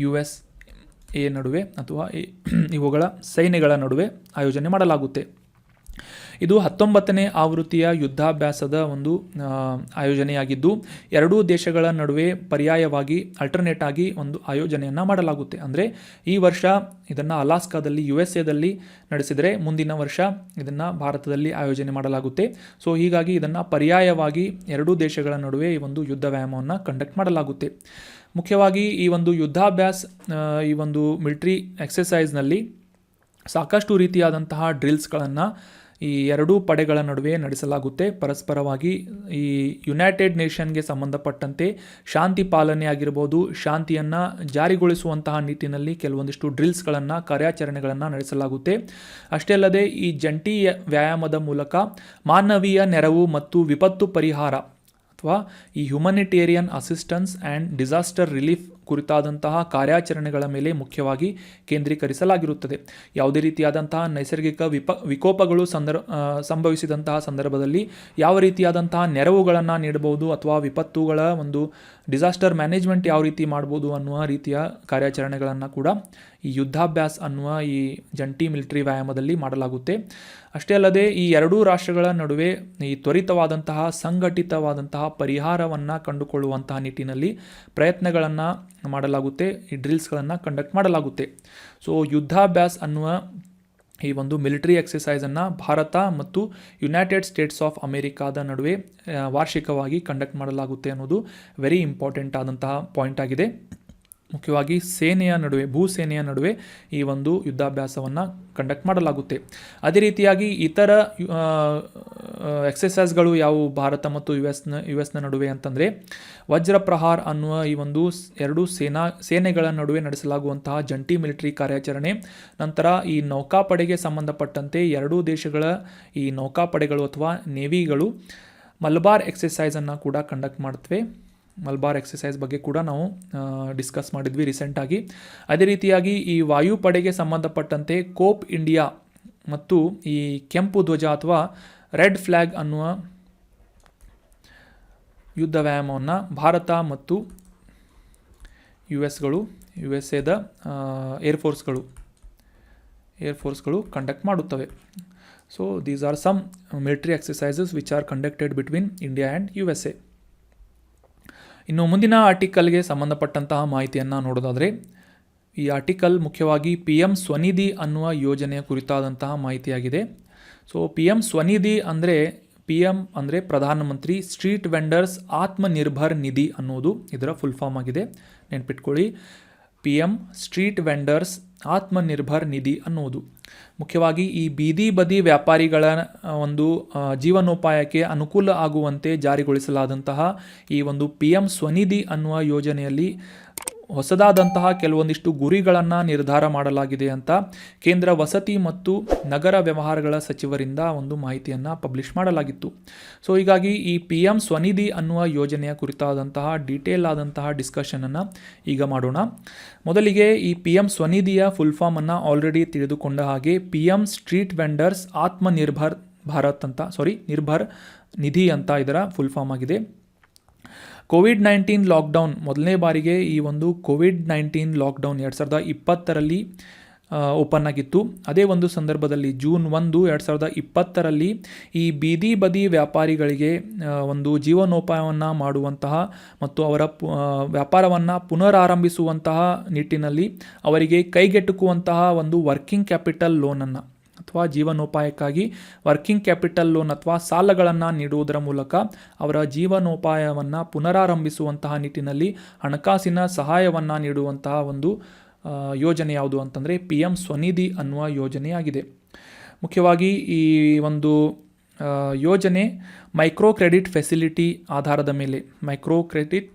USA ನಡುವೆ ಅಥವಾ ಇವುಗಳ ಸೈನ್ಯಗಳ ನಡುವೆ ಆಯೋಜನೆ ಮಾಡಲಾಗುತ್ತೆ. ಇದು 19ನೇ ಆವೃತ್ತಿಯ ಯುದ್ಧಾಭ್ಯಾಸದ ಒಂದು ಆಯೋಜನೆಯಾಗಿದ್ದು, ಎರಡೂ ದೇಶಗಳ ನಡುವೆ ಪರ್ಯಾಯವಾಗಿ ಅಲ್ಟರ್ನೇಟ್ ಆಗಿ ಒಂದು ಆಯೋಜನೆಯನ್ನು ಮಾಡಲಾಗುತ್ತೆ. ಅಂದರೆ ಈ ವರ್ಷ ಇದನ್ನು ಅಲಾಸ್ಕಾದಲ್ಲಿ USA ನಡೆಸಿದರೆ ಮುಂದಿನ ವರ್ಷ ಇದನ್ನು ಭಾರತದಲ್ಲಿ ಆಯೋಜನೆ ಮಾಡಲಾಗುತ್ತೆ. ಸೊ ಹೀಗಾಗಿ ಇದನ್ನು ಪರ್ಯಾಯವಾಗಿ ಎರಡೂ ದೇಶಗಳ ನಡುವೆ ಈ ಒಂದು ಯುದ್ಧ ವ್ಯಾಯಾಮವನ್ನು ಕಂಡಕ್ಟ್ ಮಾಡಲಾಗುತ್ತೆ. ಮುಖ್ಯವಾಗಿ ಈ ಒಂದು ಯುದ್ಧಾಭ್ಯಾಸ್, ಈ ಒಂದು ಮಿಲಿಟರಿ ಎಕ್ಸಸೈಸ್ನಲ್ಲಿ ಸಾಕಷ್ಟು ರೀತಿಯಾದಂತಹ ಡ್ರಿಲ್ಸ್ಗಳನ್ನು ಈ ಎರಡೂ ಪಡೆಗಳ ನಡುವೆ ನಡೆಸಲಾಗುತ್ತೆ. ಪರಸ್ಪರವಾಗಿ ಈ ಯುನೈಟೆಡ್ ನೇಷನ್ಗೆ ಸಂಬಂಧಪಟ್ಟಂತೆ ಶಾಂತಿ ಪಾಲನೆ ಆಗಿರ್ಬೋದು, ಶಾಂತಿಯನ್ನು ಜಾರಿಗೊಳಿಸುವಂತಹ ನಿಟ್ಟಿನಲ್ಲಿ ಕೆಲವೊಂದಿಷ್ಟು ಡ್ರಿಲ್ಸ್ಗಳನ್ನು, ಕಾರ್ಯಾಚರಣೆಗಳನ್ನು ನಡೆಸಲಾಗುತ್ತೆ. ಅಷ್ಟೇ ಅಲ್ಲದೆ ಈ ಜಂಟಿ ವ್ಯಾಯಾಮದ ಮೂಲಕ ಮಾನವೀಯ ನೆರವು ಮತ್ತು ವಿಪತ್ತು ಪರಿಹಾರ ಅಥವಾ ಈ humanitarian assistance and disaster relief ಕುರಿತಾದಂತಹ ಕಾರ್ಯಾಚರಣೆಗಳ ಮೇಲೆ ಮುಖ್ಯವಾಗಿ ಕೇಂದ್ರೀಕರಿಸಲಾಗಿರುತ್ತದೆ. ಯಾವುದೇ ರೀತಿಯಾದಂತಹ ನೈಸರ್ಗಿಕ ವಿಕೋಪಗಳು ಸಂಭವಿಸಿದಂತಹ ಸಂದರ್ಭದಲ್ಲಿ ಯಾವ ರೀತಿಯಾದಂತಹ ನೆರವುಗಳನ್ನು ನೀಡಬಹುದು ಅಥವಾ ವಿಪತ್ತುಗಳ ಒಂದು ಡಿಸಾಸ್ಟರ್ ಮ್ಯಾನೇಜ್ಮೆಂಟ್ ಯಾವ ರೀತಿ ಮಾಡ್ಬೋದು ಅನ್ನುವ ರೀತಿಯ ಕಾರ್ಯಾಚರಣೆಗಳನ್ನು ಕೂಡ ಈ ಯುದ್ಧಾಭ್ಯಾಸ್ ಅನ್ನುವ ಈ ಜಂಟಿ ಮಿಲಿಟರಿ ವ್ಯಾಯಾಮದಲ್ಲಿ ಮಾಡಲಾಗುತ್ತೆ. ಅಷ್ಟೇ ಅಲ್ಲದೆ ಈ ಎರಡೂ ರಾಷ್ಟ್ರಗಳ ನಡುವೆ ಈ ತ್ವರಿತವಾದಂತಹ ಸಂಘಟಿತವಾದಂತಹ ಪರಿಹಾರವನ್ನು ಕಂಡುಕೊಳ್ಳುವಂತಹ ನಿಟ್ಟಿನಲ್ಲಿ ಪ್ರಯತ್ನಗಳನ್ನು ಮಾಡಲಾಗುತ್ತೆ, ಈ ಡ್ರಿಲ್ಸ್ಗಳನ್ನು ಕಂಡಕ್ಟ್ ಮಾಡಲಾಗುತ್ತೆ. ಸೊ ಯುದ್ಧಾಭ್ಯಾಸ್ ಅನ್ನುವ ಈ ಒಂದು ಮಿಲಿಟರಿ ಎಕ್ಸಸೈಸನ್ನು ಭಾರತ ಮತ್ತು ಯುನೈಟೆಡ್ ಸ್ಟೇಟ್ಸ್ ಆಫ್ ಅಮೆರಿಕಾದ ನಡುವೆ ವಾರ್ಷಿಕವಾಗಿ ಕಂಡಕ್ಟ್ ಮಾಡಲಾಗುತ್ತೆ ಅನ್ನೋದು ವೆರಿ ಇಂಪಾರ್ಟೆಂಟ್ ಆದಂತಹ ಪಾಯಿಂಟ್ ಆಗಿದೆ. ಮುಖ್ಯವಾಗಿ ಸೇನೆಯ ನಡುವೆ, ಭೂಸೇನೆಯ ನಡುವೆ ಈ ಒಂದು ಯುದ್ಧಾಭ್ಯಾಸವನ್ನು ಕಂಡಕ್ಟ್ ಮಾಡಲಾಗುತ್ತೆ. ಅದೇ ರೀತಿಯಾಗಿ ಇತರ ಎಕ್ಸಸೈಸ್ಗಳು ಯಾವುವು ಭಾರತ ಮತ್ತು ಯುಎಸ್ನ ನಡುವೆ ಅಂತಂದರೆ, ವಜ್ರ ಪ್ರಹಾರ್ ಅನ್ನುವ ಈ ಒಂದು ಎರಡು ಸೇನೆಗಳ ನಡುವೆ ನಡೆಸಲಾಗುವಂತಹ ಜಂಟಿ ಮಿಲಿಟರಿ ಕಾರ್ಯಾಚರಣೆ. ನಂತರ ಈ ನೌಕಾಪಡೆಗೆ ಸಂಬಂಧಪಟ್ಟಂತೆ ಎರಡೂ ದೇಶಗಳ ಈ ನೌಕಾಪಡೆಗಳು ಅಥವಾ ನೇವಿಗಳು ಮಲಬಾರ್ ಎಕ್ಸಸೈಸನ್ನು ಕೂಡ ಕಂಡಕ್ಟ್ ಮಾಡ್ತವೆ. ಮಲಬಾರ್ ಎಕ್ಸಸೈಸ್ ಬಗ್ಗೆ ಕೂಡ ನಾವು ಡಿಸ್ಕಸ್ ಮಾಡಿದ್ವಿ ರೀಸೆಂಟಾಗಿ. ಅದೇ ರೀತಿಯಾಗಿ ಈ ವಾಯುಪಡೆಗೆ ಸಂಬಂಧಪಟ್ಟಂತೆ ಕೋಪ್ ಇಂಡಿಯಾ ಮತ್ತು ಈ ಕೆಂಪು ಧ್ವಜ ಅಥವಾ ರೆಡ್ ಫ್ಲ್ಯಾಗ್ ಅನ್ನುವ ಯುದ್ಧ ವ್ಯಾಯಾಮವನ್ನು ಭಾರತ ಮತ್ತು USA ಏರ್ಫೋರ್ಸ್ಗಳು ಕಂಡಕ್ಟ್ ಮಾಡುತ್ತವೆ. So these are some military exercises which are conducted between India and USA. ಇನ್ನು ಮುಂದಿನ ಆರ್ಟಿಕಲ್ಗೆ ಸಂಬಂಧಪಟ್ಟಂತಹ ಮಾಹಿತಿಯನ್ನು ನೋಡೋದಾದರೆ, ಈ ಆರ್ಟಿಕಲ್ ಮುಖ್ಯವಾಗಿ PM ಸ್ವನಿಧಿ ಅನ್ನುವ ಯೋಜನೆಯ ಕುರಿತಾದಂತಹ ಮಾಹಿತಿಯಾಗಿದೆ. ಸೊ PM ಸ್ವನಿಧಿ ಅಂದರೆ PM ಅಂದರೆ ಪ್ರಧಾನಮಂತ್ರಿ ಸ್ಟ್ರೀಟ್ ವೆಂಡರ್ಸ್ ಆತ್ಮನಿರ್ಭರ್ ನಿಧಿ ಅನ್ನೋದು ಇದರ ಫುಲ್ ಫಾರ್ಮ್ ಆಗಿದೆ, ನೆನ್ಪಿಟ್ಕೊಳ್ಳಿ. PM ಸ್ಟ್ರೀಟ್ ವೆಂಡರ್ಸ್ ಆತ್ಮನಿರ್ಭರ್ ನಿಧಿ ಅನ್ನೋದು ಮುಖ್ಯವಾಗಿ ಈ ಬೀದಿ ಬದಿ ವ್ಯಾಪಾರಿಗಳ ಒಂದು ಜೀವನೋಪಾಯಕ್ಕೆ ಅನುಕೂಲ ಆಗುವಂತೆ ಜಾರಿಗೊಳಿಸಲಾದಂತಹ ಈ ಒಂದು PM ಸ್ವನಿಧಿ ಅನ್ನುವ ಯೋಜನೆಯಲ್ಲಿ ಹೊಸದಾದಂತಹ ಕೆಲವೊಂದಿಷ್ಟು ಗುರಿಗಳನ್ನು ನಿರ್ಧಾರ ಮಾಡಲಾಗಿದೆ ಅಂತ ಕೇಂದ್ರ ವಸತಿ ಮತ್ತು ನಗರ ವ್ಯವಹಾರಗಳ ಸಚಿವರಿಂದ ಒಂದು ಮಾಹಿತಿಯನ್ನು ಪಬ್ಲಿಷ್ ಮಾಡಲಾಗಿತ್ತು. ಸೊ ಹೀಗಾಗಿ ಈ PM ಸ್ವನಿಧಿ ಅನ್ನುವ ಯೋಜನೆಯ ಕುರಿತಾದಂತಹ ಡೀಟೇಲ್ ಆದಂತಹ ಡಿಸ್ಕಷನನ್ನು ಈಗ ಮಾಡೋಣ. ಮೊದಲಿಗೆ ಈ PM ಸ್ವನಿಧಿಯ ಫುಲ್ ಫಾರ್ಮನ್ನು ಆಲ್ರೆಡಿ ತಿಳಿದುಕೊಂಡ ಹಾಗೆ PM street vendors Atmanirbhar Bharat ಅಂತ ನಿರ್ಭರ್ ನಿಧಿ ಅಂತ ಇದರ ಫುಲ್ ಫಾರ್ಮ್ ಆಗಿದೆ. ಕೋವಿಡ್-19 ಲಾಕ್ಡೌನ್ ಮೊದಲನೇ ಬಾರಿಗೆ ಈ ಒಂದು ಕೋವಿಡ್-19 ಲಾಕ್ಡೌನ್ 2020ರಲ್ಲಿ ಓಪನ್ ಆಗಿತ್ತು. ಅದೇ ಒಂದು ಸಂದರ್ಭದಲ್ಲಿ ಜೂನ್ 1, 2020ರಲ್ಲಿ ಈ ಬೀದಿ ಬದಿ ವ್ಯಾಪಾರಿಗಳಿಗೆ ಒಂದು ಜೀವನೋಪಾಯವನ್ನು ಮಾಡುವಂತಹ ಮತ್ತು ಅವರ ವ್ಯಾಪಾರವನ್ನು ಪುನರಾರಂಭಿಸುವಂತಹ ನಿಟ್ಟಿನಲ್ಲಿ ಅವರಿಗೆ ಕೈಗೆಟುಕುವಂತಹ ಒಂದು ವರ್ಕಿಂಗ್ ಕ್ಯಾಪಿಟಲ್ ಲೋನನ್ನು ಅಥವಾ ಜೀವನೋಪಾಯಕ್ಕಾಗಿ ವರ್ಕಿಂಗ್ ಕ್ಯಾಪಿಟಲ್ ಲೋನ್ ಅಥವಾ ಸಾಲಗಳನ್ನು ನೀಡುವುದರ ಮೂಲಕ ಅವರ ಜೀವನೋಪಾಯವನ್ನು ಪುನರಾರಂಭಿಸುವಂತಹ ನಿಟ್ಟಿನಲ್ಲಿ ಹಣಕಾಸಿನ ಸಹಾಯವನ್ನು ನೀಡುವಂತಹ ಒಂದು ಯೋಜನೆ ಯಾವುದು ಅಂತಂದರೆ PM ಸ್ವನಿಧಿ ಅನ್ನುವ ಯೋಜನೆಯಾಗಿದೆ. ಮುಖ್ಯವಾಗಿ ಈ ಒಂದು ಯೋಜನೆ ಮೈಕ್ರೋ ಕ್ರೆಡಿಟ್ ಫೆಸಿಲಿಟಿ ಆಧಾರದ ಮೇಲೆ ಮೈಕ್ರೋ ಕ್ರೆಡಿಟ್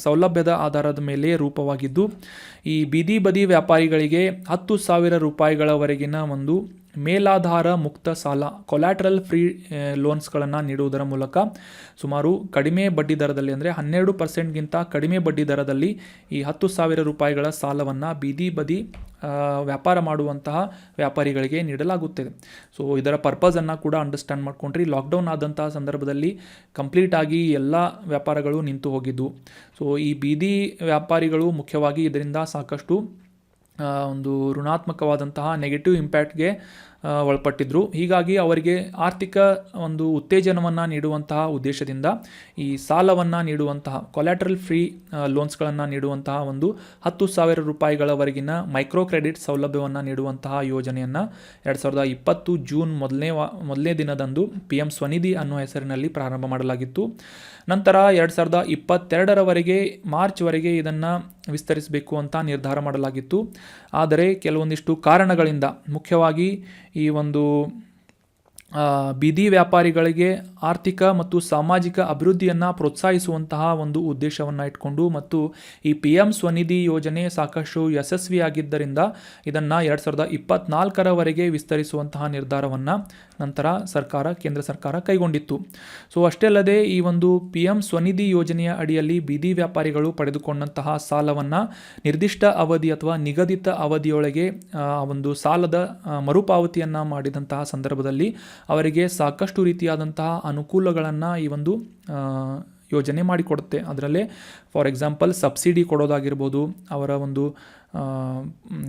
ಸೌಲಭ್ಯದ ಆಧಾರದ ಮೇಲೆ ರೂಪವಾಗಿದ್ದು ಈ ಬೀದಿ ಬದಿ ವ್ಯಾಪಾರಿಗಳಿಗೆ 10,000 ರೂಪಾಯಿಗಳವರೆಗಿನ ಒಂದು ಮೇಲಾಧಾರ ಮುಕ್ತ ಸಾಲ ಕೊಲ್ಯಾಟ್ರಲ್ ಫ್ರೀ ಲೋನ್ಸ್ಗಳನ್ನು ನೀಡುವುದರ ಮೂಲಕ ಸುಮಾರು ಕಡಿಮೆ ಬಡ್ಡಿ ದರದಲ್ಲಿ ಅಂದರೆ 12%ಗಿಂತ ಕಡಿಮೆ ಬಡ್ಡಿ ದರದಲ್ಲಿ ಈ 10,000 ರೂಪಾಯಿಗಳ ಸಾಲವನ್ನು ಬೀದಿ ಬದಿ ವ್ಯಾಪಾರ ಮಾಡುವಂತಹ ವ್ಯಾಪಾರಿಗಳಿಗೆ ನೀಡಲಾಗುತ್ತದೆ. ಸೊ ಇದರ ಪರ್ಪಸನ್ನು ಕೂಡ ಅಂಡರ್ಸ್ಟ್ಯಾಂಡ್ ಮಾಡ್ಕೊಂಡ್ರಿ. ಲಾಕ್ಡೌನ್ ಆದಂತಹ ಸಂದರ್ಭದಲ್ಲಿ ಕಂಪ್ಲೀಟಾಗಿ ಎಲ್ಲ ವ್ಯಾಪಾರಗಳು ನಿಂತು ಹೋಗಿದ್ದು. ಸೊ ಈ ಬೀದಿ ವ್ಯಾಪಾರಿಗಳು ಮುಖ್ಯವಾಗಿ ಇದರಿಂದ ಸಾಕಷ್ಟು ಒಂದು ಋಣಾತ್ಮಕವಾದಂತಹ ನೆಗೆಟಿವ್ ಇಂಪ್ಯಾಕ್ಟ್ಗೆ ಒಳಪಟ್ಟಿದ್ದರು. ಹೀಗಾಗಿ ಅವರಿಗೆ ಆರ್ಥಿಕ ಒಂದು ಉತ್ತೇಜನವನ್ನು ನೀಡುವಂತಹ ಉದ್ದೇಶದಿಂದ ಈ ಸಾಲವನ್ನು ನೀಡುವಂತಹ ಕೊಲ್ಯಾಟ್ರಲ್ ಫ್ರೀ ಲೋನ್ಸ್ಗಳನ್ನು ನೀಡುವಂತಹ ಒಂದು 10,000 ರೂಪಾಯಿಗಳವರೆಗಿನ ಮೈಕ್ರೋ ಕ್ರೆಡಿಟ್ ಸೌಲಭ್ಯವನ್ನು ನೀಡುವಂತಹ ಯೋಜನೆಯನ್ನು 2020 ಜೂನ್ ಮೊದಲನೇ ದಿನದಂದು PM ಸ್ವನಿಧಿ ಅನ್ನುವ ಹೆಸರಿನಲ್ಲಿ ಪ್ರಾರಂಭ ಮಾಡಲಾಗಿತ್ತು. ನಂತರ 2022ರವರೆಗೆ ಮಾರ್ಚ್ವರೆಗೆ ಇದನ್ನು ವಿಸ್ತರಿಸಬೇಕು ಅಂತ ನಿರ್ಧಾರ ಮಾಡಲಾಗಿತ್ತು. ಆದರೆ ಕೆಲವೊಂದಿಷ್ಟು ಕಾರಣಗಳಿಂದ ಮುಖ್ಯವಾಗಿ ಈ ಒಂದು ಬೀದಿ ವ್ಯಾಪಾರಿಗಳಿಗೆ ಆರ್ಥಿಕ ಮತ್ತು ಸಾಮಾಜಿಕ ಅಭಿವೃದ್ಧಿಯನ್ನು ಪ್ರೋತ್ಸಾಹಿಸುವಂತಹ ಒಂದು ಉದ್ದೇಶವನ್ನು ಇಟ್ಕೊಂಡು ಮತ್ತು ಈ PM ಸ್ವನಿಧಿ ಯೋಜನೆ ಸಾಕಷ್ಟು ಯಶಸ್ವಿಯಾಗಿದ್ದರಿಂದ ಇದನ್ನು 2024ರವರೆಗೆ ವಿಸ್ತರಿಸುವಂತಹ ನಿರ್ಧಾರವನ್ನು ನಂತರ ಕೇಂದ್ರ ಸರ್ಕಾರ ಕೈಗೊಂಡಿತ್ತು. ಸೊ ಅಷ್ಟೇ ಅಲ್ಲದೆ ಈ ಒಂದು PM ಸ್ವನಿಧಿ ಯೋಜನೆಯ ಅಡಿಯಲ್ಲಿ ಬೀದಿ ವ್ಯಾಪಾರಿಗಳು ಪಡೆದುಕೊಂಡಂತಹ ಸಾಲವನ್ನು ನಿರ್ದಿಷ್ಟ ಅವಧಿ ಅಥವಾ ನಿಗದಿತ ಅವಧಿಯೊಳಗೆ ಒಂದು ಸಾಲದ ಮರುಪಾವತಿಯನ್ನು ಮಾಡಿದಂತಹ ಸಂದರ್ಭದಲ್ಲಿ ಅವರಿಗೆ ಸಾಕಷ್ಟು ರೀತಿಯಾದಂತಹ ಅನುಕೂಲಗಳನ್ನು ಈ ಒಂದು ಯೋಜನೆ ಮಾಡಿಕೊಡುತ್ತೆ. ಅದರಲ್ಲೇ ಫಾರ್ ಎಕ್ಸಾಂಪಲ್ ಸಬ್ಸಿಡಿ ಕೊಡೋದಾಗಿರ್ಬೋದು, ಅವರ ಒಂದು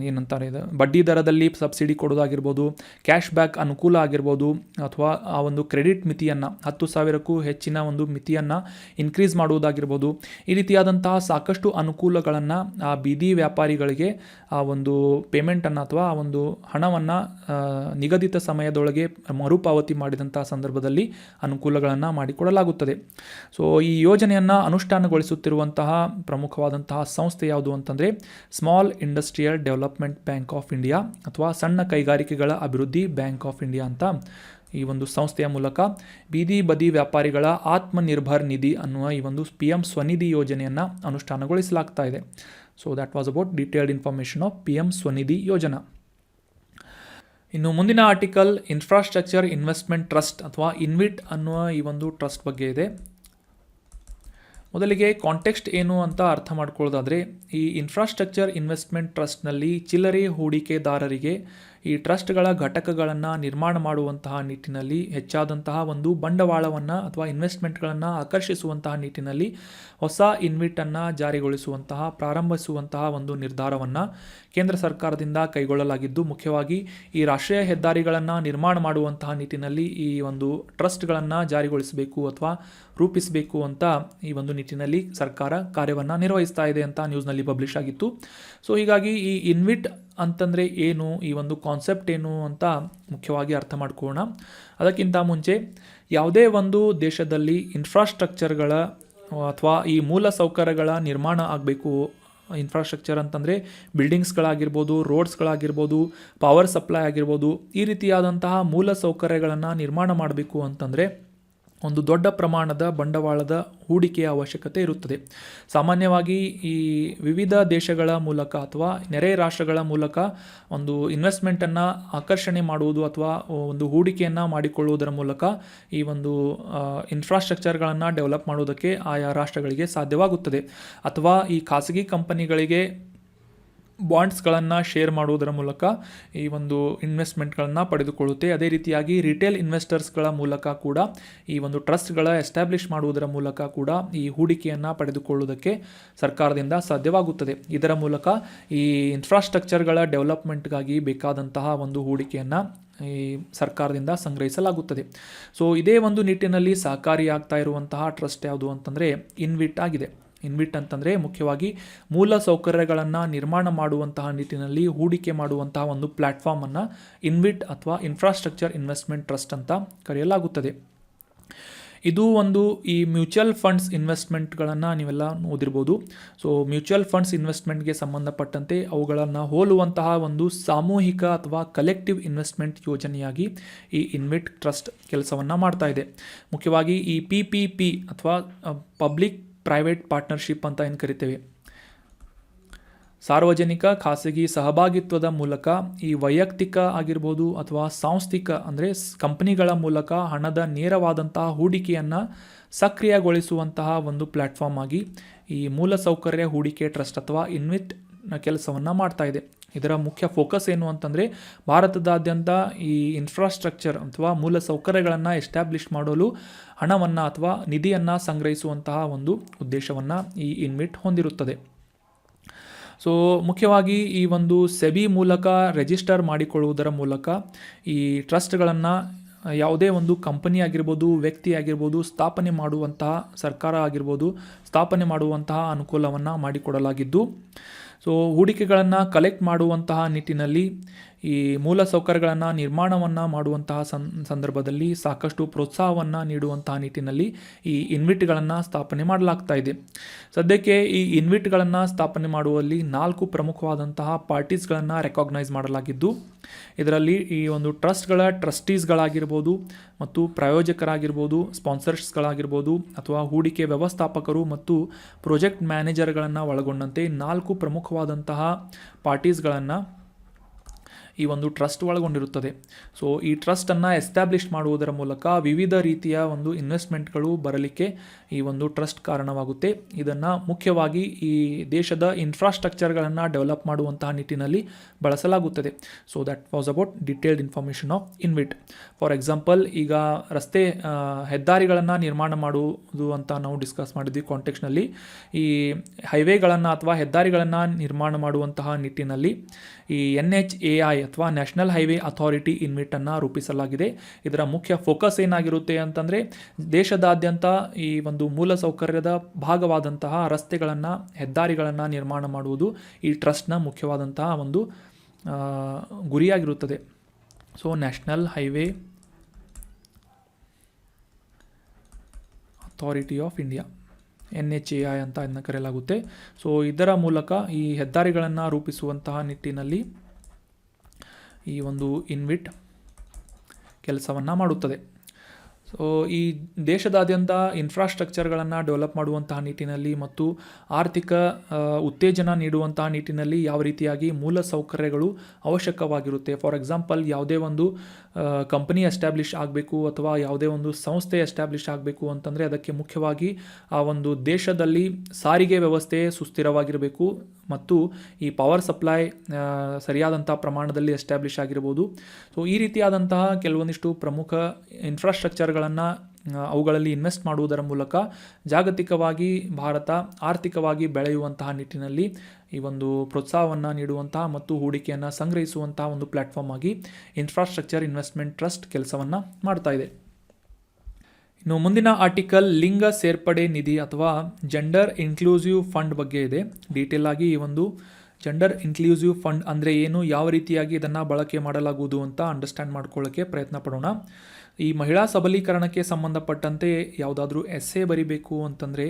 ಏನಂತಾರೆ ಇದು ಬಡ್ಡಿ ದರದಲ್ಲಿ ಸಬ್ಸಿಡಿ ಕೊಡೋದಾಗಿರ್ಬೋದು, ಕ್ಯಾಶ್ ಬ್ಯಾಕ್ ಅನುಕೂಲ ಆಗಿರ್ಬೋದು, ಅಥವಾ ಆ ಒಂದು ಕ್ರೆಡಿಟ್ ಮಿತಿಯನ್ನು 10,000ಕ್ಕೂ ಹೆಚ್ಚಿನ ಒಂದು ಮಿತಿಯನ್ನು ಇನ್ಕ್ರೀಸ್ ಮಾಡುವುದಾಗಿರ್ಬೋದು. ಈ ರೀತಿಯಾದಂತಹ ಸಾಕಷ್ಟು ಅನುಕೂಲಗಳನ್ನು ಆ ಬೀದಿ ವ್ಯಾಪಾರಿಗಳಿಗೆ ಆ ಒಂದು ಪೇಮೆಂಟನ್ನು ಅಥವಾ ಆ ಒಂದು ಹಣವನ್ನು ನಿಗದಿತ ಸಮಯದೊಳಗೆ ಮರುಪಾವತಿ ಮಾಡಿದಂಥ ಸಂದರ್ಭದಲ್ಲಿ ಅನುಕೂಲಗಳನ್ನು ಮಾಡಿಕೊಡಲಾಗುತ್ತದೆ. ಸೊ ಈ ಯೋಜನೆಯನ್ನು ಅನುಷ್ಠಾನಗೊಳಿಸುತ್ತಿರುವಂತಹ ಪ್ರಮುಖವಾದಂತಹ ಸಂಸ್ಥೆ ಯಾವುದು ಅಂತಂದರೆ small industrial development bank of India ಅಥವಾ ಸಣ್ಣ ಕೈಗಾರಿಕೆಗಳ ಅಭಿವೃದ್ಧಿ ಬ್ಯಾಂಕ್ ಆಫ್ ಇಂಡಿಯಾ ಅಂತ ಈ ಒಂದು ಸಂಸ್ಥೆಯ ಮೂಲಕ ಬೀದಿ ಬದಿ ವ್ಯಾಪಾರಿಗಳ ಆತ್ಮನಿರ್ಭರ್ ನಿಧಿ ಅನ್ನುವ ಈ ಒಂದು PM ಸ್ವನಿಧಿ ಯೋಜನೆಯನ್ನು ಅನುಷ್ಠಾನಗೊಳಿಸಲಾಗ್ತಾ ಇದೆ. So that was about detailed information of PM Svanidhi ಯೋಜನಾ. ಇನ್ನು ಮುಂದಿನ ಆರ್ಟಿಕಲ್ ಇನ್ಫ್ರಾಸ್ಟ್ರಕ್ಚರ್ ಇನ್ವೆಸ್ಟ್ಮೆಂಟ್ ಟ್ರಸ್ಟ್ ಅಥವಾ ಇನ್ವಿಟ್ ಅನ್ನುವ ಈ ಒಂದು ಟ್ರಸ್ಟ್ ಬಗ್ಗೆ ಇದೆ. ಮೊದಲಿಗೆ ಕಾಂಟೆಕ್ಸ್ಟ್ ಏನು ಅಂತ ಅರ್ಥ ಮಾಡ್ಕೊಳ್ಳೋದಾದರೆ, ಈ ಇನ್ಫ್ರಾಸ್ಟ್ರಕ್ಚರ್ ಇನ್ವೆಸ್ಟ್ಮೆಂಟ್ ಟ್ರಸ್ಟ್ನಲ್ಲಿ ಚಿಲ್ಲರೆ ಹೂಡಿಕೆದಾರರಿಗೆ ಈ ಟ್ರಸ್ಟ್ಗಳ ಘಟಕಗಳನ್ನು ನಿರ್ಮಾಣ ಮಾಡುವಂತಹ ನಿಟ್ಟಿನಲ್ಲಿ ಹೆಚ್ಚಾದಂತಹ ಒಂದು ಬಂಡವಾಳವನ್ನು ಅಥವಾ ಇನ್ವೆಸ್ಟ್ಮೆಂಟ್ಗಳನ್ನು ಆಕರ್ಷಿಸುವಂತಹ ನಿಟ್ಟಿನಲ್ಲಿ ಹೊಸ ಇನ್ವಿಟನ್ನು ಜಾರಿಗೊಳಿಸುವಂತಹ ಪ್ರಾರಂಭಿಸುವಂತಹ ಒಂದು ನಿರ್ಧಾರವನ್ನು ಕೇಂದ್ರ ಸರ್ಕಾರದಿಂದ ಕೈಗೊಳ್ಳಲಾಗಿದ್ದು, ಮುಖ್ಯವಾಗಿ ಈ ರಾಷ್ಟ್ರೀಯ ಹೆದ್ದಾರಿಗಳನ್ನು ನಿರ್ಮಾಣ ಮಾಡುವಂತಹ ನಿಟ್ಟಿನಲ್ಲಿ ಈ ಒಂದು ಟ್ರಸ್ಟ್ಗಳನ್ನು ಜಾರಿಗೊಳಿಸಬೇಕು ಅಥವಾ ರೂಪಿಸಬೇಕು ಅಂತ ಈ ಒಂದು ನಿಟ್ಟಿನಲ್ಲಿ ಸರ್ಕಾರ ಕಾರ್ಯವನ್ನು ನಿರ್ವಹಿಸ್ತಾ ಇದೆ ಅಂತ ನ್ಯೂಸ್ನಲ್ಲಿ ಪಬ್ಲಿಷ್ ಆಗಿತ್ತು. ಸೊ ಹೀಗಾಗಿ ಈ ಇನ್ವಿಟ್ ಅಂತಂದರೆ ಏನು, ಈ ಒಂದು ಕಾನ್ಸೆಪ್ಟ್ ಏನು ಅಂತ ಮುಖ್ಯವಾಗಿ ಅರ್ಥ ಮಾಡ್ಕೊಳ್ಳೋಣ. ಅದಕ್ಕಿಂತ ಮುಂಚೆ ಯಾವುದೇ ಒಂದು ದೇಶದಲ್ಲಿ ಇನ್ಫ್ರಾಸ್ಟ್ರಕ್ಚರ್ಗಳ ಅಥವಾ ಈ ಮೂಲ ಸೌಕರ್ಯಗಳ ನಿರ್ಮಾಣ ಆಗಬೇಕು. ಇನ್ಫ್ರಾಸ್ಟ್ರಕ್ಚರ್ ಅಂತಂದರೆ ಬಿಲ್ಡಿಂಗ್ಸ್ಗಳಾಗಿರ್ಬೋದು, ರೋಡ್ಸ್ಗಳಾಗಿರ್ಬೋದು, ಪವರ್ ಸಪ್ಲೈ ಆಗಿರ್ಬೋದು, ಈ ರೀತಿಯಾದಂತಹ ಮೂಲ ಸೌಕರ್ಯಗಳನ್ನು ನಿರ್ಮಾಣ ಮಾಡಬೇಕು ಅಂತಂದರೆ ಒಂದು ದೊಡ್ಡ ಪ್ರಮಾಣದ ಬಂಡವಾಳದ ಹೂಡಿಕೆಯ ಅವಶ್ಯಕತೆ ಇರುತ್ತದೆ. ಸಾಮಾನ್ಯವಾಗಿ ಈ ವಿವಿಧ ದೇಶಗಳ ಮೂಲಕ ಅಥವಾ ನೆರೆ ರಾಷ್ಟ್ರಗಳ ಮೂಲಕ ಒಂದು ಇನ್ವೆಸ್ಟ್ಮೆಂಟನ್ನು ಆಕರ್ಷಣೆ ಮಾಡುವುದು ಅಥವಾ ಒಂದು ಹೂಡಿಕೆಯನ್ನು ಮಾಡಿಕೊಳ್ಳುವುದರ ಮೂಲಕ ಈ ಒಂದು ಇನ್ಫ್ರಾಸ್ಟ್ರಕ್ಚರ್ಗಳನ್ನು ಡೆವಲಪ್ ಮಾಡುವುದಕ್ಕೆ ಆಯಾ ರಾಷ್ಟ್ರಗಳಿಗೆ ಸಾಧ್ಯವಾಗುತ್ತದೆ. ಅಥವಾ ಈ ಖಾಸಗಿ ಕಂಪನಿಗಳಿಗೆ ಬಾಂಡ್ಸ್ಗಳನ್ನು ಶೇರ್ ಮಾಡುವುದರ ಮೂಲಕ ಈ ಒಂದು ಇನ್ವೆಸ್ಟ್ಮೆಂಟ್ಗಳನ್ನು ಪಡೆದುಕೊಳ್ಳುತ್ತೆ. ಅದೇ ರೀತಿಯಾಗಿ ರಿಟೇಲ್ ಇನ್ವೆಸ್ಟರ್ಸ್ಗಳ ಮೂಲಕ ಕೂಡ ಈ ಒಂದು ಟ್ರಸ್ಟ್ಗಳ ಎಸ್ಟಾಬ್ಲಿಷ್ ಮಾಡುವುದರ ಮೂಲಕ ಕೂಡ ಈ ಹೂಡಿಕೆಯನ್ನು ಪಡೆದುಕೊಳ್ಳುವುದಕ್ಕೆ ಸರ್ಕಾರದಿಂದ ಸಾಧ್ಯವಾಗುತ್ತದೆ. ಇದರ ಮೂಲಕ ಈ ಇನ್ಫ್ರಾಸ್ಟ್ರಕ್ಚರ್ಗಳ ಡೆವಲಪ್ಮೆಂಟ್ಗಾಗಿ ಬೇಕಾದಂತಹ ಒಂದು ಹೂಡಿಕೆಯನ್ನು ಈ ಸರ್ಕಾರದಿಂದ ಸಂಗ್ರಹಿಸಲಾಗುತ್ತದೆ. ಸೊ ಇದೇ ಒಂದು ನಿಟ್ಟಿನಲ್ಲಿ ಸಹಕಾರಿಯಾಗ್ತಾ ಇರುವಂತಹ ಟ್ರಸ್ಟ್ ಯಾವುದು ಅಂತಂದರೆ ಇನ್ವಿಟ್ ಆಗಿದೆ. ಇನ್ವಿಟ್ ಅಂತಂದರೆ ಮುಖ್ಯವಾಗಿ ಮೂಲ ಸೌಕರ್ಯಗಳನ್ನು ನಿರ್ಮಾಣ ಮಾಡುವಂತಹ ನಿಟ್ಟಿನಲ್ಲಿ ಹೂಡಿಕೆ ಮಾಡುವಂತಹ ಒಂದು ಪ್ಲ್ಯಾಟ್ಫಾರ್ಮನ್ನು ಇನ್ವಿಟ್ ಅಥವಾ ಇನ್ಫ್ರಾಸ್ಟ್ರಕ್ಚರ್ ಇನ್ವೆಸ್ಟ್ಮೆಂಟ್ ಟ್ರಸ್ಟ್ ಅಂತ ಕರೆಯಲಾಗುತ್ತದೆ. ಇದು ಒಂದು ಈ ಮ್ಯೂಚುವಲ್ ಫಂಡ್ಸ್ ಇನ್ವೆಸ್ಟ್ಮೆಂಟ್ಗಳನ್ನು ನೀವೆಲ್ಲ ಓದಿರ್ಬೋದು. ಸೊ ಮ್ಯೂಚುವಲ್ ಫಂಡ್ಸ್ ಇನ್ವೆಸ್ಟ್ಮೆಂಟ್ಗೆ ಸಂಬಂಧಪಟ್ಟಂತೆ ಅವುಗಳನ್ನು ಹೋಲುವಂತಹ ಒಂದು ಸಾಮೂಹಿಕ ಅಥವಾ ಕಲೆಕ್ಟಿವ್ ಇನ್ವೆಸ್ಟ್ಮೆಂಟ್ ಯೋಜನೆಯಾಗಿ ಈ ಇನ್ವಿಟ್ ಟ್ರಸ್ಟ್ ಕೆಲಸವನ್ನು ಮಾಡ್ತಾ ಇದೆ. ಮುಖ್ಯವಾಗಿ ಈ PPP ಅಥವಾ ಪಬ್ಲಿಕ್ ಪ್ರೈವೇಟ್ ಪಾರ್ಟ್ನರ್ಶಿಪ್ ಅಂತ ಏನು ಕರಿತೇವೆ, ಸಾರ್ವಜನಿಕ ಖಾಸಗಿ ಸಹಭಾಗಿತ್ವದ ಮೂಲಕ ಈ ವೈಯಕ್ತಿಕ ಆಗಿರ್ಬೋದು ಅಥವಾ ಸಾಂಸ್ಥಿಕ ಅಂದರೆ ಕಂಪನಿಗಳ ಮೂಲಕ ಹಣದ ನೇರವಾದಂತಹ ಹೂಡಿಕೆಯನ್ನು ಸಕ್ರಿಯಗೊಳಿಸುವಂತಹ ಒಂದು ಪ್ಲ್ಯಾಟ್ಫಾರ್ಮ್ ಆಗಿ ಈ ಮೂಲಸೌಕರ್ಯ ಹೂಡಿಕೆ ಟ್ರಸ್ಟ್ ಅಥವಾ ಇನ್ವಿಟ್ ಕೆಲಸವನ್ನು ಮಾಡ್ತಾ ಇದೆ. ಇದರ ಮುಖ್ಯ ಫೋಕಸ್ ಏನು ಅಂತಂದರೆ ಭಾರತದಾದ್ಯಂತ ಈ ಇನ್ಫ್ರಾಸ್ಟ್ರಕ್ಚರ್ ಅಥವಾ ಮೂಲ ಸೌಕರ್ಯಗಳನ್ನು ಎಸ್ಟಾಬ್ಲಿಷ್ ಮಾಡಲು ಹಣವನ್ನು ಅಥವಾ ನಿಧಿಯನ್ನು ಸಂಗ್ರಹಿಸುವಂತಹ ಒಂದು ಉದ್ದೇಶವನ್ನು ಈ ಇನ್ವಿಟ್ ಹೊಂದಿರುತ್ತದೆ. ಸೊ ಮುಖ್ಯವಾಗಿ ಈ ಒಂದು ಸೆಬಿ ಮೂಲಕ ರಿಜಿಸ್ಟರ್ ಮಾಡಿಕೊಳ್ಳುವುದರ ಮೂಲಕ ಈ ಟ್ರಸ್ಟ್ಗಳನ್ನು ಯಾವುದೇ ಒಂದು ಕಂಪನಿ ಆಗಿರ್ಬೋದು, ವ್ಯಕ್ತಿ ಆಗಿರ್ಬೋದು ಸ್ಥಾಪನೆ ಮಾಡುವಂತಹ, ಸರ್ಕಾರ ಆಗಿರ್ಬೋದು ಸ್ಥಾಪನೆ ಮಾಡುವಂತಹ ಅನುಕೂಲವನ್ನು ಮಾಡಿಕೊಡಲಾಗಿದ್ದು, ಸೊ ಹೂಡಿಕೆಗಳನ್ನು ಕಲೆಕ್ಟ್ ಮಾಡುವಂತಹ ನಿಟ್ಟಿನಲ್ಲಿ ಈ ಮೂಲ ಸೌಕರ್ಯಗಳನ್ನು ನಿರ್ಮಾಣವನ್ನು ಮಾಡುವಂತಹ ಸಂದರ್ಭದಲ್ಲಿ ಸಾಕಷ್ಟು ಪ್ರೋತ್ಸಾಹವನ್ನು ನೀಡುವಂತಹ ನಿಟ್ಟಿನಲ್ಲಿ ಈ ಇನ್ವಿಟ್ಗಳನ್ನು ಸ್ಥಾಪನೆ ಮಾಡಲಾಗ್ತಾ ಇದೆ. ಸದ್ಯಕ್ಕೆ ಈ ಇನ್ವಿಟ್ಗಳನ್ನು ಸ್ಥಾಪನೆ ಮಾಡುವಲ್ಲಿ 4 ಪ್ರಮುಖವಾದಂತಹ ಪಾರ್ಟೀಸ್ಗಳನ್ನು ರೆಕಾಗ್ನೈಸ್ ಮಾಡಲಾಗಿದ್ದು, ಇದರಲ್ಲಿ ಈ ಒಂದು ಟ್ರಸ್ಟ್ಗಳ ಟ್ರಸ್ಟೀಸ್ಗಳಾಗಿರ್ಬೋದು ಮತ್ತು ಪ್ರಾಯೋಜಕರಾಗಿರ್ಬೋದು, ಸ್ಪಾನ್ಸರ್ಸ್ಗಳಾಗಿರ್ಬೋದು ಅಥವಾ ಹೂಡಿಕೆ ವ್ಯವಸ್ಥಾಪಕರು ಮತ್ತು ಪ್ರಾಜೆಕ್ಟ್ ಮ್ಯಾನೇಜರ್ಗಳನ್ನು ಒಳಗೊಂಡಂತೆ 4 ಪ್ರಮುಖವಾದಂತಹ ಪಾರ್ಟೀಸ್ಗಳನ್ನು ಈ ಒಂದು ಟ್ರಸ್ಟ್ ಒಳಗೊಂಡಿರುತ್ತದೆ. ಸೊ ಈ ಟ್ರಸ್ಟನ್ನು ಎಸ್ಟಾಬ್ಲಿಷ್ ಮಾಡುವುದರ ಮೂಲಕ ವಿವಿಧ ರೀತಿಯ ಒಂದು ಇನ್ವೆಸ್ಟ್ಮೆಂಟ್ಗಳು ಬರಲಿಕ್ಕೆ ಈ ಒಂದು ಟ್ರಸ್ಟ್ ಕಾರಣವಾಗುತ್ತೆ. ಇದನ್ನು ಮುಖ್ಯವಾಗಿ ಈ ದೇಶದ ಇನ್ಫ್ರಾಸ್ಟ್ರಕ್ಚರ್ಗಳನ್ನು ಡೆವಲಪ್ ಮಾಡುವಂತಹ ನಿಟ್ಟಿನಲ್ಲಿ ಬಳಸಲಾಗುತ್ತದೆ. So that was about detailed information of invite. For example, ಈಗ ರಸ್ತೆ ಹೆದ್ದಾರಿಗಳನ್ನು ನಿರ್ಮಾಣ ಮಾಡುವುದು ಅಂತ ನಾವು ಡಿಸ್ಕಸ್ ಮಾಡಿದ್ವಿ ಕಾಂಟೆಕ್ಸ್ನಲ್ಲಿ. ಈ ಹೈವೇಗಳನ್ನು ಅಥವಾ ಹೆದ್ದಾರಿಗಳನ್ನು ನಿರ್ಮಾಣ ಮಾಡುವಂತಹ ನಿಟ್ಟಿನಲ್ಲಿ ಈ NHAI ಅಥವಾ ನ್ಯಾಷನಲ್ ಹೈವೇ ಅಥಾರಿಟಿ ಇನ್ವಿಟನ್ನು ರೂಪಿಸಲಾಗಿದೆ. ಇದರ ಮುಖ್ಯ ಫೋಕಸ್ ಏನಾಗಿರುತ್ತೆ ಅಂತಂದರೆ ದೇಶದಾದ್ಯಂತ ಈ ಒಂದು ಮೂಲಸೌಕರ್ಯದ ಭಾಗವಾದಂತಹ ರಸ್ತೆಗಳನ್ನು, ಹೆದ್ದಾರಿಗಳನ್ನು ನಿರ್ಮಾಣ ಮಾಡುವುದು ಈ ಟ್ರಸ್ಟ್ನ ಮುಖ್ಯವಾದಂತಹ ಒಂದು ಗುರಿಯಾಗಿರುತ್ತದೆ. So national highway authority of India, NHAI ಅಂತ ಇದನ್ನು ಕರೆಯಲಾಗುತ್ತೆ. ಸೊ ಇದರ ಮೂಲಕ ಈ ಹೆದ್ದಾರಿಗಳನ್ನು ರೂಪಿಸುವಂತಹ ನಿಟ್ಟಿನಲ್ಲಿ ಈ ಒಂದು ಇನ್ವಿಟ್ ಕೆಲಸವನ್ನು ಮಾಡುತ್ತದೆ. ಸೊ ಈ ದೇಶದಾದ್ಯಂತ ಇನ್ಫ್ರಾಸ್ಟ್ರಕ್ಚರ್ಗಳನ್ನು ಡೆವಲಪ್ ಮಾಡುವಂತಹ ನಿಟ್ಟಿನಲ್ಲಿ ಮತ್ತು ಆರ್ಥಿಕ ಉತ್ತೇಜನ ನೀಡುವಂತಹ ನಿಟ್ಟಿನಲ್ಲಿ ಯಾವ ರೀತಿಯಾಗಿ ಮೂಲ ಸೌಕರ್ಯಗಳು ಅವಶ್ಯಕವಾಗಿರುತ್ತೆ. ಫಾರ್ ಎಕ್ಸಾಂಪಲ್, ಯಾವುದೇ ಒಂದು ಕಂಪನಿ ಎಸ್ಟಾಬ್ಲಿಷ್ ಆಗಬೇಕು ಅಥವಾ ಯಾವುದೇ ಒಂದು ಸಂಸ್ಥೆ ಎಸ್ಟಾಬ್ಲಿಷ್ ಆಗಬೇಕು ಅಂತಂದರೆ ಅದಕ್ಕೆ ಮುಖ್ಯವಾಗಿ ಆ ಒಂದು ದೇಶದಲ್ಲಿ ಸಾರಿಗೆ ವ್ಯವಸ್ಥೆ ಸುಸ್ಥಿರವಾಗಿರಬೇಕು ಮತ್ತು ಈ ಪವರ್ ಸಪ್ಲೈ ಸರಿಯಾದಂಥ ಪ್ರಮಾಣದಲ್ಲಿ ಎಸ್ಟಾಬ್ಲಿಷ್ ಆಗಿರ್ಬೋದು. ಸೊ ಈ ರೀತಿಯಾದಂತಹ ಕೆಲವೊಂದಿಷ್ಟು ಪ್ರಮುಖ ಇನ್ಫ್ರಾಸ್ಟ್ರಕ್ಚರ್ಗಳನ್ನು ಅವುಗಳಲ್ಲಿ ಇನ್ವೆಸ್ಟ್ ಮಾಡುವುದರ ಮೂಲಕ ಜಾಗತಿಕವಾಗಿ ಭಾರತ ಆರ್ಥಿಕವಾಗಿ ಬೆಳೆಯುವಂತಹ ನಿಟ್ಟಿನಲ್ಲಿ ಈ ಒಂದು ಪ್ರೋತ್ಸಾಹವನ್ನು ನೀಡುವಂತಹ ಮತ್ತು ಹೂಡಿಕೆಯನ್ನು ಸಂಗ್ರಹಿಸುವಂತಹ ಒಂದು ಪ್ಲ್ಯಾಟ್ಫಾರ್ಮ್ ಆಗಿ ಇನ್ಫ್ರಾಸ್ಟ್ರಕ್ಚರ್ ಇನ್ವೆಸ್ಟ್ಮೆಂಟ್ ಟ್ರಸ್ಟ್ ಕೆಲಸವನ್ನು ಮಾಡ್ತಾ ಇದೆ. ಇನ್ನು ಮುಂದಿನ ಆರ್ಟಿಕಲ್ ಲಿಂಗ ಸೇರ್ಪಡೆ ನಿಧಿ ಅಥವಾ ಜೆಂಡರ್ ಇನ್ಕ್ಲೂಸಿವ್ ಫಂಡ್ ಬಗ್ಗೆ ಇದೆ. ಡೀಟೇಲ್ ಆಗಿ ಈ ಒಂದು ಜೆಂಡರ್ ಇನ್ಕ್ಲೂಸಿವ್ ಫಂಡ್ ಅಂದರೆ ಏನು, ಯಾವ ರೀತಿಯಾಗಿ ಇದನ್ನು ಬಳಕೆ ಮಾಡಲಾಗುವುದು ಅಂತ ಅಂಡರ್ಸ್ಟ್ಯಾಂಡ್ ಮಾಡ್ಕೊಳ್ಳೋಕ್ಕೆ ಪ್ರಯತ್ನ ಪಡೋಣ. ಈ ಮಹಿಳಾ ಸಬಲೀಕರಣಕ್ಕೆ ಸಂಬಂಧಪಟ್ಟಂತೆ ಯಾವುದಾದ್ರೂ ಎಸ್ಸೆ ಬರಿಬೇಕು ಅಂತಂದರೆ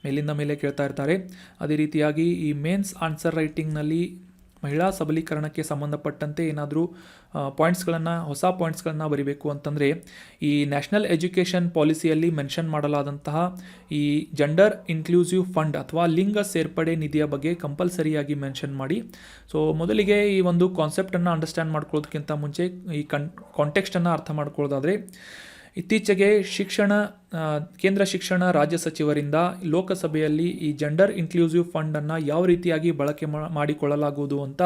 ಮೇಲಿಂದ ಮೇಲೆ ಕೇಳ್ತಾ ಇರ್ತಾರೆ. ಅದೇ ರೀತಿಯಾಗಿ ಈ ಮೇನ್ಸ್ ಆನ್ಸರ್ ರೈಟಿಂಗ್ನಲ್ಲಿ ಮಹಿಳಾ ಸಬಲೀಕರಣಕ್ಕೆ ಸಂಬಂಧಪಟ್ಟಂತೆ ಏನಾದರೂ ಹೊಸ ಪಾಯಿಂಟ್ಸ್ಗಳನ್ನು ಬರೀಬೇಕು ಅಂತಂದರೆ ಈ ನ್ಯಾಷನಲ್ ಎಜುಕೇಷನ್ ಪಾಲಿಸಿಯಲ್ಲಿ ಮೆನ್ಷನ್ ಮಾಡಲಾದಂತಹ ಈ ಜೆಂಡರ್ ಇನ್ಕ್ಲೂಸಿವ್ ಫಂಡ್ ಅಥವಾ ಲಿಂಗ ಸೇರ್ಪಡೆ ನಿಧಿಯ ಬಗ್ಗೆ ಕಂಪಲ್ಸರಿಯಾಗಿ ಮೆನ್ಷನ್ ಮಾಡಿ. ಸೊ ಮೊದಲಿಗೆ ಈ ಒಂದು ಕಾನ್ಸೆಪ್ಟನ್ನು ಅಂಡರ್ಸ್ಟ್ಯಾಂಡ್ ಮಾಡ್ಕೊಳ್ಳೋದಕ್ಕಿಂತ ಮುಂಚೆ ಈ ಕಾಂಟೆಕ್ಸ್ಟನ್ನು ಅರ್ಥ ಮಾಡ್ಕೊಳ್ಳೋದಾದರೆ, ಇತ್ತೀಚೆಗೆ ಕೇಂದ್ರ ಶಿಕ್ಷಣ ರಾಜ್ಯ ಸಚಿವರಿಂದ ಲೋಕಸಭೆಯಲ್ಲಿ ಈ ಜೆಂಡರ್ ಇನ್ಕ್ಲೂಸಿವ್ ಫಂಡನ್ನು ಯಾವ ರೀತಿಯಾಗಿ ಬಳಕೆ ಮಾಡಿಕೊಳ್ಳಲಾಗುವುದು ಅಂತ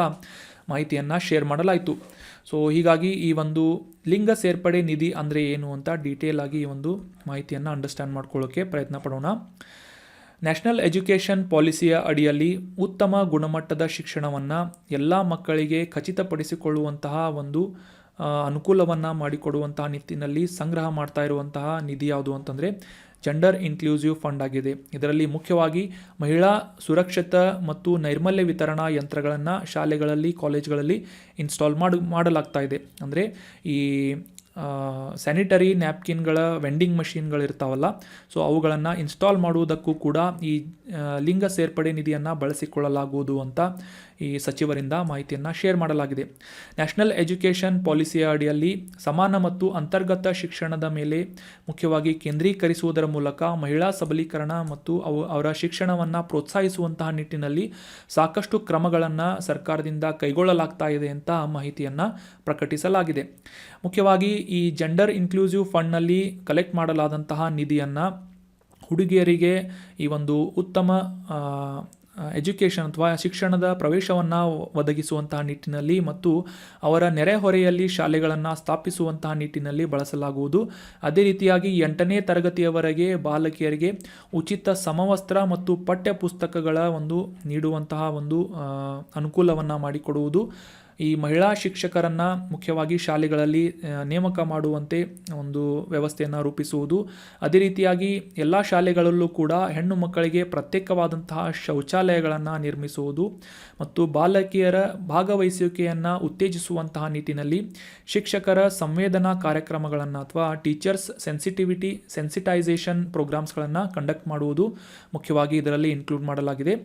ಮಾಹಿತಿಯನ್ನು ಶೇರ್ ಮಾಡಲಾಯಿತು. ಸೊ ಹೀಗಾಗಿ ಈ ಒಂದು ಲಿಂಗ ಸೇರ್ಪಡೆ ನಿಧಿ ಅಂದರೆ ಏನು ಅಂತ ಡೀಟೇಲ್ ಆಗಿ ಈ ಒಂದು ಮಾಹಿತಿಯನ್ನು ಅಂಡರ್ಸ್ಟ್ಯಾಂಡ್ ಮಾಡ್ಕೊಳ್ಳೋಕ್ಕೆ ಪ್ರಯತ್ನ ಪಡೋಣ. ನ್ಯಾಷನಲ್ ಎಜುಕೇಷನ್ ಪಾಲಿಸಿಯ ಅಡಿಯಲ್ಲಿ ಉತ್ತಮ ಗುಣಮಟ್ಟದ ಶಿಕ್ಷಣವನ್ನು ಎಲ್ಲ ಮಕ್ಕಳಿಗೆ ಖಚಿತಪಡಿಸಿಕೊಳ್ಳುವಂತಹ ಒಂದು ಅನುಕೂಲವನ್ನು ಮಾಡಿಕೊಡುವಂತಹ ನಿಟ್ಟಿನಲ್ಲಿ ಸಂಗ್ರಹ ಮಾಡ್ತಾ ಇರುವಂತಹ ನಿಧಿ ಯಾವುದು ಅಂತಂದರೆ ಜೆಂಡರ್ ಇನ್ಕ್ಲೂಸಿವ್ ಫಂಡ್ ಆಗಿದೆ. ಇದರಲ್ಲಿ ಮುಖ್ಯವಾಗಿ ಮಹಿಳಾ ಸುರಕ್ಷತಾ ಮತ್ತು ನೈರ್ಮಲ್ಯ ವಿತರಣಾ ಯಂತ್ರಗಳನ್ನು ಶಾಲೆಗಳಲ್ಲಿ, ಕಾಲೇಜ್ಗಳಲ್ಲಿ ಇನ್ಸ್ಟಾಲ್ ಮಾಡಲಾಗ್ತಾ ಇದೆ. ಅಂದರೆ ಈ ಸ್ಯಾನಿಟರಿ ನ್ಯಾಪ್ಕಿನ್ಗಳ ವೆಂಡಿಂಗ್ ಮಷೀನ್ಗಳಿರ್ತಾವಲ್ಲ, ಸೊ ಅವುಗಳನ್ನು ಇನ್ಸ್ಟಾಲ್ ಮಾಡುವುದಕ್ಕೂ ಕೂಡ ಈ ಲಿಂಗ ಸೇರ್ಪಡೆ ನಿಧಿಯನ್ನು ಬಳಸಿಕೊಳ್ಳಲಾಗುವುದು ಅಂತ ಈ ಸಚಿವರಿಂದ ಮಾಹಿತಿಯನ್ನು ಶೇರ್ ಮಾಡಲಾಗಿದೆ. ನ್ಯಾಷನಲ್ ಎಜುಕೇಷನ್ ಪಾಲಿಸಿಯ ಅಡಿಯಲ್ಲಿ ಸಮಾನ ಮತ್ತು ಅಂತರ್ಗತ ಶಿಕ್ಷಣದ ಮೇಲೆ ಮುಖ್ಯವಾಗಿ ಕೇಂದ್ರೀಕರಿಸುವುದರ ಮೂಲಕ ಮಹಿಳಾ ಸಬಲೀಕರಣ ಮತ್ತು ಅವರ ಶಿಕ್ಷಣವನ್ನು ಪ್ರೋತ್ಸಾಹಿಸುವಂತಹ ನಿಟ್ಟಿನಲ್ಲಿ ಸಾಕಷ್ಟು ಕ್ರಮಗಳನ್ನು ಸರ್ಕಾರದಿಂದ ಕೈಗೊಳ್ಳಲಾಗ್ತಾ ಇದೆ ಅಂತ ಮಾಹಿತಿಯನ್ನು ಪ್ರಕಟಿಸಲಾಗಿದೆ. ಮುಖ್ಯವಾಗಿ ಈ ಜೆಂಡರ್ ಇನ್ಕ್ಲೂಸಿವ್ ಫಂಡ್ನಲ್ಲಿ ಕಲೆಕ್ಟ್ ಮಾಡಲಾದಂತಹ ನಿಧಿಯನ್ನು ಹುಡುಗಿಯರಿಗೆ ಈ ಒಂದು ಉತ್ತಮ ಎಜುಕೇಷನ್ ಅಥವಾ ಶಿಕ್ಷಣದ ಪ್ರವೇಶವನ್ನು ಒದಗಿಸುವಂತಹ ನಿಟ್ಟಿನಲ್ಲಿ ಮತ್ತು ಅವರ ನೆರೆಹೊರೆಯಲ್ಲಿ ಶಾಲೆಗಳನ್ನು ಸ್ಥಾಪಿಸುವಂತಹ ನಿಟ್ಟಿನಲ್ಲಿ ಬಳಸಲಾಗುವುದು. ಅದೇ ರೀತಿಯಾಗಿ 8ನೇ ತರಗತಿಯವರೆಗೆ ಬಾಲಕಿಯರಿಗೆ ಉಚಿತ ಸಮವಸ್ತ್ರ ಮತ್ತು ಪಠ್ಯ ಪುಸ್ತಕಗಳ ನೀಡುವಂತಹ ಒಂದು ಅನುಕೂಲವನ್ನು ಮಾಡಿಕೊಡುವುದು. ಈ ಮಹಿಳಾ ಶಿಕ್ಷಕರನ್ನು ಮುಖ್ಯವಾಗಿ ಶಾಲೆಗಳಲ್ಲಿ ನೇಮಕ ಮಾಡುವಂತೆ ಒಂದು ವ್ಯವಸ್ಥೆಯನ್ನು ರೂಪಿಸುವುದು. ಅದೇ ರೀತಿಯಾಗಿ ಎಲ್ಲ ಶಾಲೆಗಳಲ್ಲೂ ಕೂಡ ಹೆಣ್ಣು ಮಕ್ಕಳಿಗೆ ಪ್ರತ್ಯೇಕವಾದಂತಹ ಶೌಚಾಲಯಗಳನ್ನು ನಿರ್ಮಿಸುವುದು ಮತ್ತು ಬಾಲಕಿಯರ ಭಾಗವಹಿಸುವಿಕೆಯನ್ನು ಉತ್ತೇಜಿಸುವಂತಹ ನಿಟ್ಟಿನಲ್ಲಿ ಶಿಕ್ಷಕರ ಸಂವೇದನಾ ಕಾರ್ಯಕ್ರಮಗಳನ್ನು ಅಥವಾ ಟೀಚರ್ಸ್ ಸೆನ್ಸಿಟೈಸೇಷನ್ ಪ್ರೋಗ್ರಾಮ್ಸ್ಗಳನ್ನು ಕಂಡಕ್ಟ್ ಮಾಡುವುದು ಮುಖ್ಯವಾಗಿ ಇದರಲ್ಲಿ ಇನ್ಕ್ಲೂಡ್ ಮಾಡಲಾಗಿದೆ.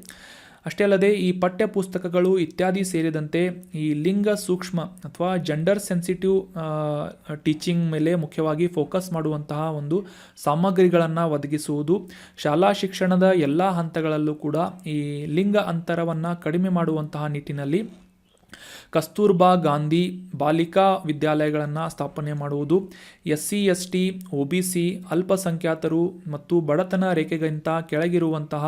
ಅಷ್ಟೇ ಅಲ್ಲದೆ ಈ ಪಠ್ಯ ಪುಸ್ತಕಗಳು ಇತ್ಯಾದಿ ಸೇರಿದಂತೆ ಈ ಲಿಂಗ ಸೂಕ್ಷ್ಮ ಅಥವಾ ಜೆಂಡರ್ ಸೆನ್ಸಿಟಿವ್ ಟೀಚಿಂಗ್ ಮೇಲೆ ಮುಖ್ಯವಾಗಿ ಫೋಕಸ್ ಮಾಡುವಂತಹ ಒಂದು ಸಾಮಗ್ರಿಗಳನ್ನು ಒದಗಿಸುವುದು. ಶಾಲಾ ಶಿಕ್ಷಣದ ಎಲ್ಲ ಹಂತಗಳಲ್ಲೂ ಕೂಡ ಈ ಲಿಂಗ ಅಂತರವನ್ನು ಕಡಿಮೆ ಮಾಡುವಂತಹ ನಿಟ್ಟಿನಲ್ಲಿ ಕಸ್ತೂರ್ಬಾ ಗಾಂಧಿ ಬಾಲಿಕಾ ವಿದ್ಯಾಲಯಗಳನ್ನು ಸ್ಥಾಪನೆ ಮಾಡುವುದು. SC ST OBC ಅಲ್ಪಸಂಖ್ಯಾತರು ಮತ್ತು ಬಡತನ ರೇಖೆಗಿಂತ ಕೆಳಗಿರುವಂತಹ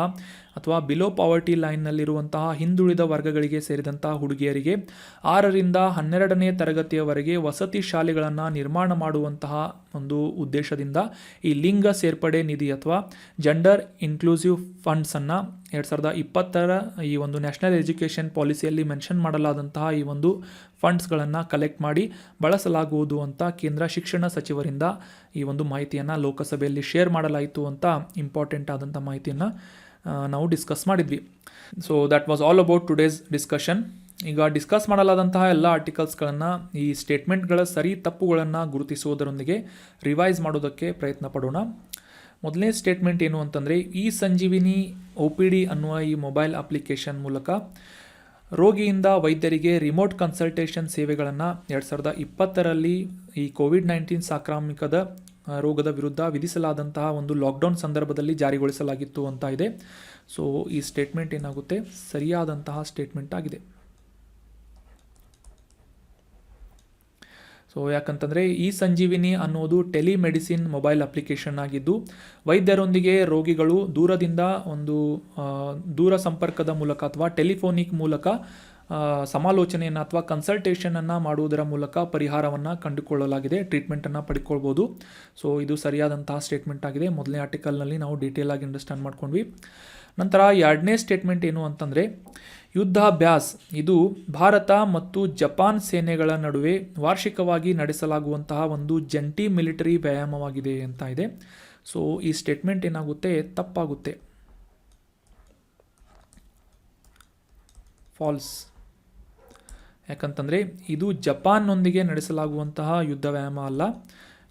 ಅಥವಾ ಬಿಲೋ ಪಾವರ್ಟಿ ಲೈನ್ನಲ್ಲಿರುವಂತಹ ಹಿಂದುಳಿದ ವರ್ಗಗಳಿಗೆ ಸೇರಿದಂತಹ ಹುಡುಗಿಯರಿಗೆ 6ರಿಂದ 12ನೇ ತರಗತಿಯವರೆಗೆ ವಸತಿ ಶಾಲೆಗಳನ್ನು ನಿರ್ಮಾಣ ಮಾಡುವಂತಹ ಒಂದು ಉದ್ದೇಶದಿಂದ ಈ ಲಿಂಗ ಸೇರ್ಪಡೆ ನಿಧಿ ಅಥವಾ ಜೆಂಡರ್ ಇನ್ಕ್ಲೂಸಿವ್ ಫಂಡ್ಸನ್ನು 2020ರ ಈ ಒಂದು ನ್ಯಾಷನಲ್ ಎಜುಕೇಷನ್ ಪಾಲಿಸಿಯಲ್ಲಿ ಮೆನ್ಷನ್ ಮಾಡಲಾದಂತಹ ಈ ಒಂದು ಫಂಡ್ಸ್ಗಳನ್ನು ಕಲೆಕ್ಟ್ ಮಾಡಿ ಬಳಸಲಾಗುವುದು ಅಂತ ಕೇಂದ್ರ ಶಿಕ್ಷಣ ಸಚಿವರಿಂದ ಈ ಒಂದು ಮಾಹಿತಿಯನ್ನು ಲೋಕಸಭೆಯಲ್ಲಿ ಶೇರ್ ಮಾಡಲಾಯಿತು ಅಂತ ಇಂಪಾರ್ಟೆಂಟ್ ಆದಂಥ ಮಾಹಿತಿಯನ್ನು ನಾವು ಡಿಸ್ಕಸ್ ಮಾಡಿದ್ವಿ. So that was all about today's discussion. ಈಗ ಡಿಸ್ಕಸ್ ಮಾಡಲಾದಂತಹ ಎಲ್ಲ ಆರ್ಟಿಕಲ್ಸ್ಗಳನ್ನು ಈ ಸ್ಟೇಟ್ಮೆಂಟ್ಗಳ ಸರಿ ತಪ್ಪುಗಳನ್ನು ಗುರುತಿಸುವುದರೊಂದಿಗೆ ರಿವೈಸ್ ಮಾಡೋದಕ್ಕೆ ಪ್ರಯತ್ನ ಪಡೋಣ. ಮೊದಲನೇ ಸ್ಟೇಟ್ಮೆಂಟ್ ಏನು ಅಂತಂದರೆ, ಈ ಸಂಜೀವಿನಿ OPD ಅನ್ನುವ ಈ ಮೊಬೈಲ್ ಅಪ್ಲಿಕೇಶನ್ ಮೂಲಕ ರೋಗಿಯಿಂದ ವೈದ್ಯರಿಗೆ ರಿಮೋಟ್ ಕನ್ಸಲ್ಟೇಷನ್ ಸೇವೆಗಳನ್ನು 2020ರಲ್ಲಿ ಈ COVID-19 ಸಾಂಕ್ರಾಮಿಕದ ರೋಗದ ವಿರುದ್ಧ ವಿಧಿಸಲಾದಂತಹ ಒಂದು ಲಾಕ್ಡೌನ್ ಸಂದರ್ಭದಲ್ಲಿ ಜಾರಿಗೊಳಿಸಲಾಗಿತ್ತು ಅಂತ ಇದೆ. ಸೊ ಈ ಸ್ಟೇಟ್ಮೆಂಟ್ ಏನಾಗುತ್ತೆ, ಸರಿಯಾದಂತಹ ಸ್ಟೇಟ್ಮೆಂಟ್ ಆಗಿದೆ. ಸೊ ಯಾಕಂತಂದರೆ ಈ ಸಂಜೀವಿನಿ ಅನ್ನೋದು ಟೆಲಿಮೆಡಿಸಿನ್ ಮೊಬೈಲ್ ಅಪ್ಲಿಕೇಶನ್ ಆಗಿದ್ದು ವೈದ್ಯರೊಂದಿಗೆ ರೋಗಿಗಳು ದೂರದಿಂದ ಒಂದು ದೂರ ಸಂಪರ್ಕದ ಮೂಲಕ ಅಥವಾ ಟೆಲಿಫೋನಿಕ್ ಮೂಲಕ ಸಮಾಲೋಚನೆಯನ್ನು ಅಥವಾ ಕನ್ಸಲ್ಟೇಷನನ್ನು ಮಾಡುವುದರ ಮೂಲಕ ಪರಿಹಾರವನ್ನು ಕಂಡುಕೊಳ್ಳಲಾಗಿದೆ, ಟ್ರೀಟ್ಮೆಂಟನ್ನು ಪಡ್ಕೊಳ್ಬೋದು. ಸೊ ಇದು ಸರಿಯಾದಂತಹ ಸ್ಟೇಟ್ಮೆಂಟ್ ಆಗಿದೆ. ಮೊದಲನೇ ಆರ್ಟಿಕಲ್ನಲ್ಲಿ ನಾವು ಡೀಟೇಲ್ ಆಗಿ ಅಂಡರ್ಸ್ಟ್ಯಾಂಡ್ ಮಾಡ್ಕೊಂಡ್ವಿ. ನಂತರ 2ನೇ ಸ್ಟೇಟ್ಮೆಂಟ್ ಏನು ಅಂತಂದರೆ, ಯುದ್ಧಾಭ್ಯಾಸ್ ಇದು ಭಾರತ ಮತ್ತು ಜಪಾನ್ ಸೇನೆಗಳ ನಡುವೆ ವಾರ್ಷಿಕವಾಗಿ ನಡೆಸಲಾಗುವಂತಹ ಒಂದು ಜಂಟಿ ಮಿಲಿಟರಿ ವ್ಯಾಯಾಮವಾಗಿದೆ ಅಂತ ಇದೆ. ಸೊ ಈ ಸ್ಟೇಟ್ಮೆಂಟ್ ಏನಾಗುತ್ತೆ, ತಪ್ಪಾಗುತ್ತೆ, ಫಾಲ್ಸ್. ಯಾಕಂತಂದರೆ ಇದು ಜಪಾನ್ನೊಂದಿಗೆ ನಡೆಸಲಾಗುವಂತಹ ಯುದ್ಧ ವ್ಯಾಯಾಮ ಅಲ್ಲ,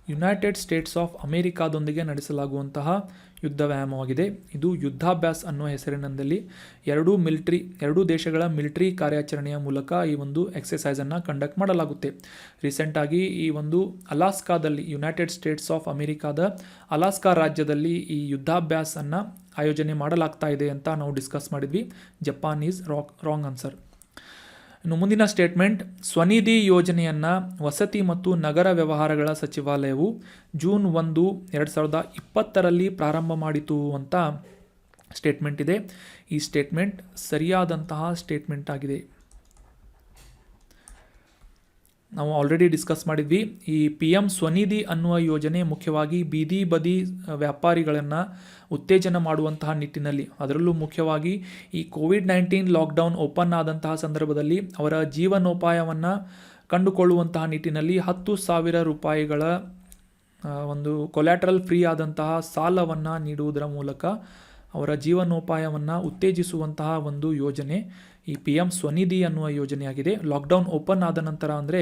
ಯುನೈಟೆಡ್ ಸ್ಟೇಟ್ಸ್ ಆಫ್ ಅಮೇರಿಕಾದೊಂದಿಗೆ ನಡೆಸಲಾಗುವಂತಹ ಯುದ್ಧ ವ್ಯಾಯಾಮವಾಗಿದೆ. ಇದು ಯುದ್ಧಾಭ್ಯಾಸ್ ಅನ್ನುವ ಹೆಸರಿನಲ್ಲಿ ಎರಡೂ ದೇಶಗಳ ಮಿಲಿಟರಿ ಕಾರ್ಯಾಚರಣೆಯ ಮೂಲಕ ಈ ಒಂದು ಎಕ್ಸಸೈಸನ್ನು ಕಂಡಕ್ಟ್ ಮಾಡಲಾಗುತ್ತೆ. ರೀಸೆಂಟಾಗಿ ಈ ಒಂದು ಅಲಾಸ್ಕಾದಲ್ಲಿ, ಯುನೈಟೆಡ್ ಸ್ಟೇಟ್ಸ್ ಆಫ್ ಅಮೆರಿಕಾದ ಅಲಾಸ್ಕಾ ರಾಜ್ಯದಲ್ಲಿ ಈ ಯುದ್ಧಾಭ್ಯಾಸನ್ನು ಆಯೋಜನೆ ಮಾಡಲಾಗ್ತಾ ಇದೆ ಅಂತ ನಾವು ಡಿಸ್ಕಸ್ ಮಾಡಿದ್ವಿ. Japan is wrong answer. ಇನ್ನು ಮುಂದಿನ ಸ್ಟೇಟ್ಮೆಂಟ್, ಸ್ವನಿಧಿ ಯೋಜನೆಯನ್ನು ವಸತಿ ಮತ್ತು ನಗರ ವ್ಯವಹಾರಗಳ ಸಚಿವಾಲಯವು ಜೂನ್ 1, 2020 ಪ್ರಾರಂಭ ಮಾಡಿತು ಅಂತ ಸ್ಟೇಟ್ಮೆಂಟ್ ಇದೆ. ಈ ಸ್ಟೇಟ್ಮೆಂಟ್ ಸರಿಯಾದಂತಹ ಸ್ಟೇಟ್ಮೆಂಟ್ ಆಗಿದೆ. ನಾವು ಆಲ್ರೆಡಿ ಡಿಸ್ಕಸ್ ಮಾಡಿದ್ವಿ. ಈ PM ಸ್ವನಿಧಿ ಅನ್ನುವ ಯೋಜನೆ ಮುಖ್ಯವಾಗಿ ಬೀದಿ ಬದಿ ವ್ಯಾಪಾರಿಗಳನ್ನು ಉತ್ತೇಜನ ಮಾಡುವಂತಹ ನಿಟ್ಟಿನಲ್ಲಿ, ಅದರಲ್ಲೂ ಮುಖ್ಯವಾಗಿ ಈ ಕೋವಿಡ್-19 ಲಾಕ್ಡೌನ್ ಓಪನ್ ಆದಂತಹ ಸಂದರ್ಭದಲ್ಲಿ ಅವರ ಜೀವನೋಪಾಯವನ್ನು ಕಂಡುಕೊಳ್ಳುವಂತಹ ನಿಟ್ಟಿನಲ್ಲಿ 10,000 ರೂಪಾಯಿಗಳ ಒಂದು ಕೊಲ್ಯಾಟ್ರಲ್ ಫ್ರೀ ಆದಂತಹ ಸಾಲವನ್ನು ನೀಡುವುದರ ಮೂಲಕ ಅವರ ಜೀವನೋಪಾಯವನ್ನು ಉತ್ತೇಜಿಸುವಂತಹ ಒಂದು ಯೋಜನೆ ಈ PM ಸ್ವನಿಧಿ ಅನ್ನುವ ಯೋಜನೆಯಾಗಿದೆ. ಲಾಕ್ಡೌನ್ ಓಪನ್ ಆದ ನಂತರ ಅಂದರೆ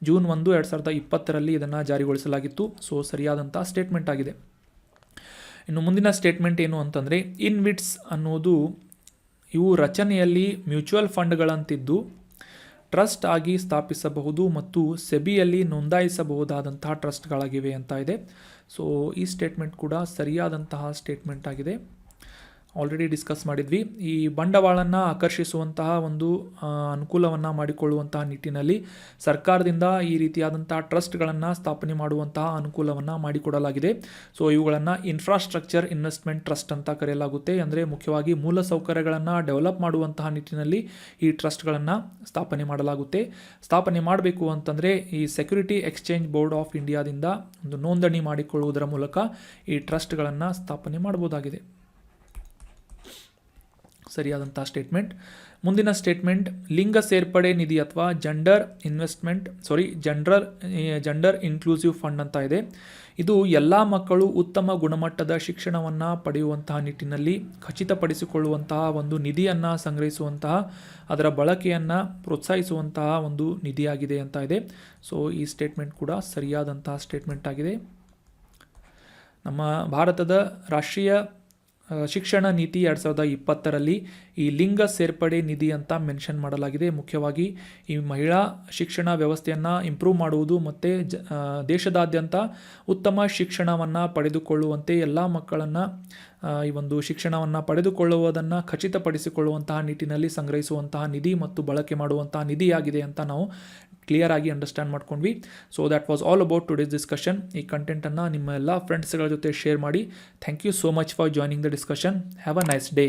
ಜೂನ್ 1, 2020 ಇದನ್ನು ಜಾರಿಗೊಳಿಸಲಾಗಿತ್ತು. ಸೊ ಸರಿಯಾದಂಥ ಸ್ಟೇಟ್ಮೆಂಟ್ ಆಗಿದೆ. ಇನ್ನು ಮುಂದಿನ ಸ್ಟೇಟ್ಮೆಂಟ್ ಏನು ಅಂತಂದರೆ, ಇನ್ವಿಟ್ಸ್ ಅನ್ನೋದು ಇವು ರಚನೆಯಲ್ಲಿ ಮ್ಯೂಚುವಲ್ ಫಂಡ್ಗಳಂತಿದ್ದು ಟ್ರಸ್ಟ್ ಆಗಿ ಸ್ಥಾಪಿಸಬಹುದು ಮತ್ತು ಸೆಬಿಯಲ್ಲಿ ನೋಂದಾಯಿಸಬಹುದಾದಂತಹ ಟ್ರಸ್ಟ್ಗಳಾಗಿವೆ ಅಂತ ಇದೆ. ಸೊ ಈ ಸ್ಟೇಟ್ಮೆಂಟ್ ಕೂಡ ಸರಿಯಾದಂತಹ ಸ್ಟೇಟ್ಮೆಂಟ್ ಆಗಿದೆ. ಆಲ್ರೆಡಿ ಡಿಸ್ಕಸ್ ಮಾಡಿದ್ವಿ. ಈ ಬಂಡವಾಳವನ್ನು ಆಕರ್ಷಿಸುವಂತಹ ಒಂದು ಅನುಕೂಲವನ್ನು ಮಾಡಿಕೊಳ್ಳುವಂತಹ ನಿಟ್ಟಿನಲ್ಲಿ ಸರ್ಕಾರದಿಂದ ಈ ರೀತಿಯಾದಂತಹ ಟ್ರಸ್ಟ್ಗಳನ್ನು ಸ್ಥಾಪನೆ ಮಾಡುವಂತಹ ಅನುಕೂಲವನ್ನು ಮಾಡಿಕೊಡಲಾಗಿದೆ. ಸೊ ಇವುಗಳನ್ನು ಇನ್ಫ್ರಾಸ್ಟ್ರಕ್ಚರ್ ಇನ್ವೆಸ್ಟ್ಮೆಂಟ್ ಟ್ರಸ್ಟ್ ಅಂತ ಕರೆಯಲಾಗುತ್ತೆ. ಅಂದರೆ ಮುಖ್ಯವಾಗಿ ಮೂಲಸೌಕರ್ಯಗಳನ್ನು ಡೆವಲಪ್ ಮಾಡುವಂತಹ ನಿಟ್ಟಿನಲ್ಲಿ ಈ ಟ್ರಸ್ಟ್ಗಳನ್ನು ಸ್ಥಾಪನೆ ಮಾಡಲಾಗುತ್ತೆ. ಸ್ಥಾಪನೆ ಮಾಡಬೇಕು ಅಂತಂದರೆ ಈ ಸೆಕ್ಯೂರಿಟಿ ಎಕ್ಸ್ಚೇಂಜ್ ಬೋರ್ಡ್ ಆಫ್ ಇಂಡಿಯಾದಿಂದ ಒಂದು ನೋಂದಣಿ ಮಾಡಿಕೊಳ್ಳುವುದರ ಮೂಲಕ ಈ ಟ್ರಸ್ಟ್ಗಳನ್ನು ಸ್ಥಾಪನೆ ಮಾಡಬಹುದಾಗಿದೆ. ಸರಿಯಾದಂಥ ಸ್ಟೇಟ್ಮೆಂಟ್. ಮುಂದಿನ ಸ್ಟೇಟ್ಮೆಂಟ್, ಲಿಂಗ ಸೇರ್ಪಡೆ ನಿಧಿ ಅಥವಾ ಜೆಂಡರ್ ಇನ್ಕ್ಲೂಸಿವ್ ಫಂಡ್ ಅಂತ ಇದೆ. ಇದು ಎಲ್ಲ ಮಕ್ಕಳು ಉತ್ತಮ ಗುಣಮಟ್ಟದ ಶಿಕ್ಷಣವನ್ನು ಪಡೆಯುವಂತಹ ನಿಟ್ಟಿನಲ್ಲಿ ಖಚಿತಪಡಿಸಿಕೊಳ್ಳುವಂತಹ ಒಂದು ನಿಧಿಯನ್ನು ಸಂಗ್ರಹಿಸುವಂತಹ, ಅದರ ಬಳಕೆಯನ್ನು ಪ್ರೋತ್ಸಾಹಿಸುವಂತಹ ಒಂದು ನಿಧಿಯಾಗಿದೆ ಅಂತ ಇದೆ. ಸೊ ಈ ಸ್ಟೇಟ್ಮೆಂಟ್ ಕೂಡ ಸರಿಯಾದಂತಹ ಸ್ಟೇಟ್ಮೆಂಟ್ ಆಗಿದೆ. ನಮ್ಮ ಭಾರತದ ರಾಷ್ಟ್ರೀಯ ಶಿಕ್ಷಣ ನೀತಿ 2020 ಈ ಲಿಂಗ ಸೇರ್ಪಡೆ ನಿಧಿ ಅಂತ ಮೆನ್ಷನ್ ಮಾಡಲಾಗಿದೆ. ಮುಖ್ಯವಾಗಿ ಈ ಮಹಿಳಾ ಶಿಕ್ಷಣ ವ್ಯವಸ್ಥೆಯನ್ನು ಇಂಪ್ರೂವ್ ಮಾಡುವುದು ಮತ್ತು ದೇಶದಾದ್ಯಂತ ಉತ್ತಮ ಶಿಕ್ಷಣವನ್ನು ಪಡೆದುಕೊಳ್ಳುವಂತೆ ಎಲ್ಲ ಮಕ್ಕಳನ್ನು ಈ ಒಂದು ಶಿಕ್ಷಣವನ್ನು ಪಡೆದುಕೊಳ್ಳುವುದನ್ನು ಖಚಿತಪಡಿಸಿಕೊಳ್ಳುವಂತಹ ನಿಟ್ಟಿನಲ್ಲಿ ಸಂಗ್ರಹಿಸುವಂತಹ ನಿಧಿ ಮತ್ತು ಬಳಕೆ ಮಾಡುವಂತಹ ನಿಧಿಯಾಗಿದೆ ಅಂತ ನಾವು ಕ್ಲಿಯರ್ ಆಗಿ ಅಂಡರ್ಸ್ಟ್ಯಾಂಡ್ ಮಾಡ್ಕೊಂಡ್ವಿ. So that was all about today's discussion. ಈ ಕಂಟೆಂಟನ್ನು ನಿಮ್ಮ ಎಲ್ಲ ಫ್ರೆಂಡ್ಸ್ಗಳ ಜೊತೆ ಶೇರ್ ಮಾಡಿ. Thank you so much for joining the discussion. Have a nice day.